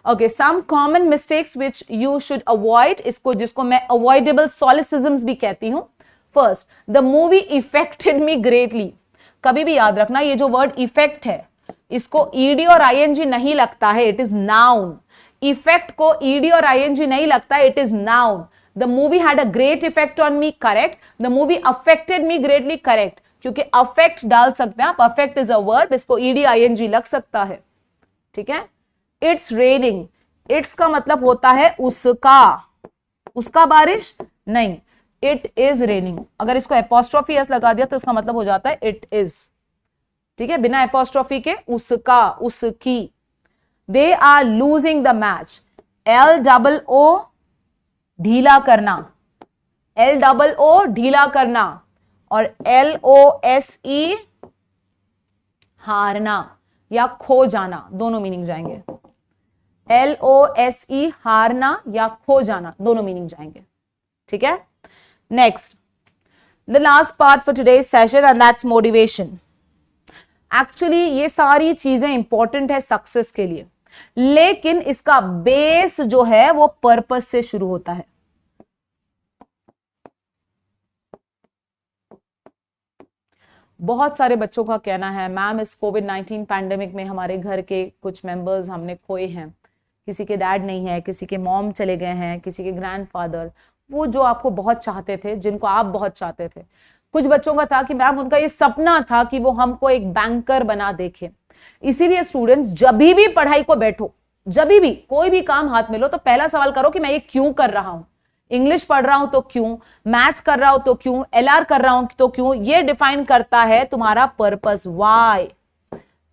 okay, some common mistakes which you should avoid, इसको जिसको मैं अवॉइडेबल सॉलिसिज्म्स भी कहती हूं। First, the movie effected me greatly. कभी भी याद रखना, ये जो वर्ड इफेक्ट है इसको ईडी और आईएनजी नहीं लगता है, इट इज नाउन। इफेक्ट को ईडी और आईएनजी नहीं लगता है, it is noun. The movie had a great effect on me, correct. The movie affected me greatly, correct, क्योंकि अफेक्ट डाल सकते हैं आप, अफेक्ट इज अ वर्ब, इसको ईडी आईएनजी लग सकता है। ठीक है। इट्स रेनिंग, इट्स का मतलब होता है उसका, उसका बारिश नहीं, इट इज रेनिंग। अगर इसको एपोस्ट्रोफी एस लगा दिया तो इसका मतलब हो जाता है इट इज। ठीक है, बिना एपोस्ट्रोफी के उसका, उसकी। They are losing the match, LOO ढीला करना, LOO ढीला करना, और LOSE हारना या खो जाना, दोनों मीनिंग जाएंगे। LOSE हारना या खो जाना, दोनों मीनिंग जाएंगे। ठीक है। Next, the last part for today's session and that's motivation. Actually ये सारी चीजें इंपॉर्टेंट है सक्सेस के लिए, लेकिन इसका बेस जो है वो पर्पस से शुरू होता है। बहुत सारे बच्चों का कहना है मैम इस कोविड-19 पैंडेमिक में हमारे घर के कुछ मेंबर्स हमने खोए हैं, किसी के डैड नहीं है, किसी के मॉम चले गए हैं, किसी के ग्रैंडफादर, वो जो आपको बहुत चाहते थे, जिनको आप बहुत चाहते थे। कुछ बच्चों का था कि मैम उनका ये सपना था कि वो हमको एक बैंकर बना देखे। इसीलिए स्टूडेंट्स जब भी पढ़ाई को बैठो, जब भी कोई भी काम हाथ में लो, तो पहला सवाल करो कि मैं ये क्यों कर रहा हूं। इंग्लिश पढ़ रहा हूं तो क्यों, मैथ्स कर रहा हूं तो क्यों, LR कर रहा हूं तो क्यों। ये डिफाइन करता है तुम्हारा purpose, why.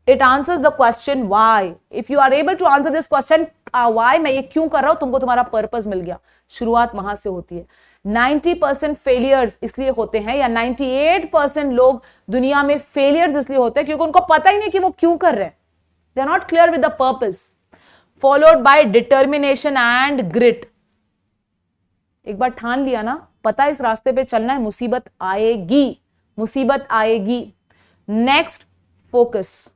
It answers the question why. If you are able to answer this question why, मैं ये क्यों कर रहा हूं, तुमको तुम्हारा पर्पस मिल गया। शुरुआत वहां से होती है। 90% फेलियर्स इसलिए होते हैं, या 98% लोग दुनिया में फेलियर्स इसलिए होते हैं क्योंकि उनको पता ही नहीं कि वो क्यों कर रहे हैं। They are not clear with the purpose, followed by determination and grit. एक बार ठान लिया ना, पता इस रास्ते पे चलना है, मुसीबत आएगी, मुसीबत आएगी। Next, focus.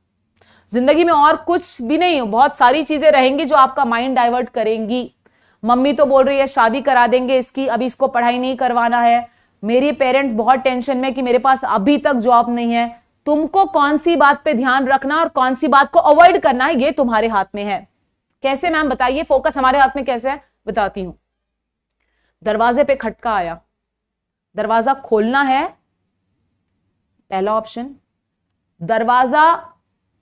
जिंदगी में और कुछ भी नहीं, बहुत सारी चीजें रहेंगी जो आपका माइंड डाइवर्ट करेंगी। मम्मी तो बोल रही है शादी करा देंगे इसकी, अभी इसको पढ़ाई नहीं करवाना है। मेरे पेरेंट्स बहुत टेंशन में कि मेरे पास अभी तक जॉब नहीं है। तुमको कौन सी बात पे ध्यान रखना और कौन सी बात को अवॉइड करना है, ये तुम्हारे हाथ में है। कैसे मैम बताइए, फोकस हमारे हाथ में कैसे है, बताती हूं। दरवाजे पे खटका आया, दरवाजा खोलना है, पहला ऑप्शन। दरवाजा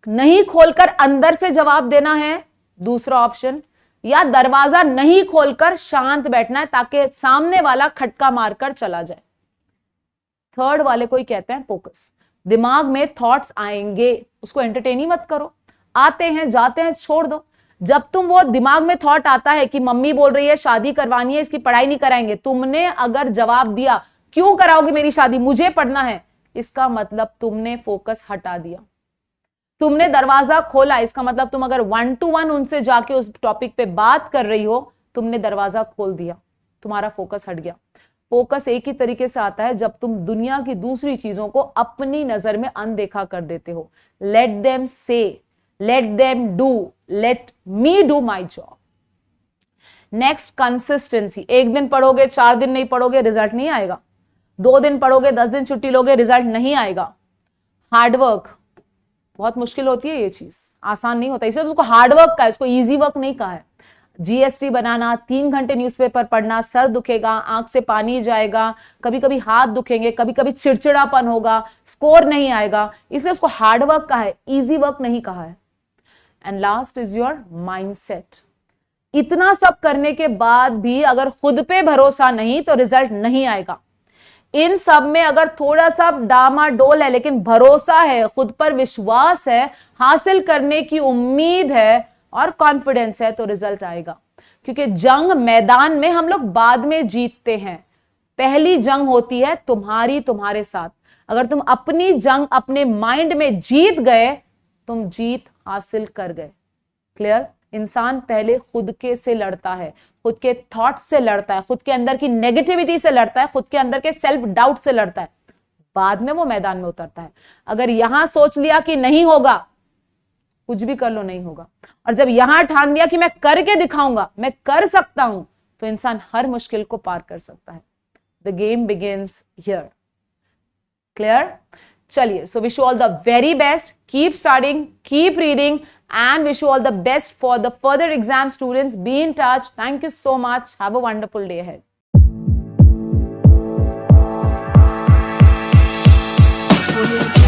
नहीं खोलकर अंदर से जवाब देना है, दूसरा ऑप्शन। या दरवाजा नहीं खोलकर शांत बैठना है ताकि सामने वाला खटका मारकर चला जाए। थर्ड वाले को ही कहते हैं फोकस। दिमाग में थॉट्स आएंगे, उसको एंटरटेन ही मत करो, आते हैं जाते हैं, छोड़ दो। जब तुम वो दिमाग में थॉट आता है कि मम्मी बोल रही है शादी करवानी है, इसकी पढ़ाई नहीं कराएंगे, तुमने अगर जवाब दिया क्यों कराओगे मेरी शादी, मुझे पढ़ना है, इसका मतलब तुमने फोकस हटा दिया। तुमने दरवाजा खोला, इसका मतलब तुम अगर 1 to 1 उनसे जाके उस टॉपिक पे बात कर रही हो, तुमने दरवाजा खोल दिया, तुम्हारा फोकस हट गया। फोकस एक ही तरीके से आता है जब तुम दुनिया की दूसरी चीजों को अपनी नजर में अनदेखा कर देते हो। लेट देम से, let them do, let me do my job. Next, consistency. एक दिन पढ़ोगे, 4 दिन नहीं पढ़ोगे, रिजल्ट नहीं आएगा। 2 दिन पढ़ोगे, 10 दिन छुट्टी लोगे, रिजल्ट नहीं आएगा। हार्डवर्क, बहुत मुश्किल होती है ये चीज, आसान नहीं होता, इसलिए तो उसको हार्डवर्क का, इसको इजी वर्क नहीं कहा है। GST बनाना, 3 घंटे न्यूज़पेपर पढ़ना, सर दुखेगा, आंख से पानी जाएगा, कभी कभी हाथ दुखेंगे, कभी कभी चिड़चिड़ापन होगा, स्कोर नहीं आएगा, इसलिए उसको हार्डवर्क कहा है, इजी वर्क नहीं कहा है। And last is your mindset. इतना सब करने के बाद भी अगर खुद पे भरोसा नहीं तो रिजल्ट नहीं आएगा। इन सब में अगर थोड़ा सा डामाडोल है लेकिन भरोसा है, खुद पर विश्वास है, हासिल करने की उम्मीद है और कॉन्फिडेंस है, तो रिजल्ट आएगा। क्योंकि जंग मैदान में हम लोग बाद में जीतते हैं, पहली जंग होती है तुम्हारे साथ। अगर तुम अपनी जंग अपने माइंड में जीत गए, तुम जीत हासिल कर गए। क्लियर? इंसान पहले खुद के से लड़ता है, खुद के थॉट से लड़ता है, खुद के अंदर की नेगेटिविटी से लड़ता है, खुद के अंदर के सेल्फ डाउट से लड़ता है, बाद में वो मैदान में उतरता है। अगर यहां सोच लिया कि नहीं होगा, कुछ भी कर लो नहीं होगा, और जब यहां ठान लिया कि मैं करके दिखाऊंगा, मैं कर सकता हूं, तो इंसान हर मुश्किल को पार कर सकता है। The game begins here. Clear? चलिए, so wish you all the very best, keep studying, keep reading, and wish you all the best for the further exam students. Be in touch. Thank you so much. Have a wonderful day ahead.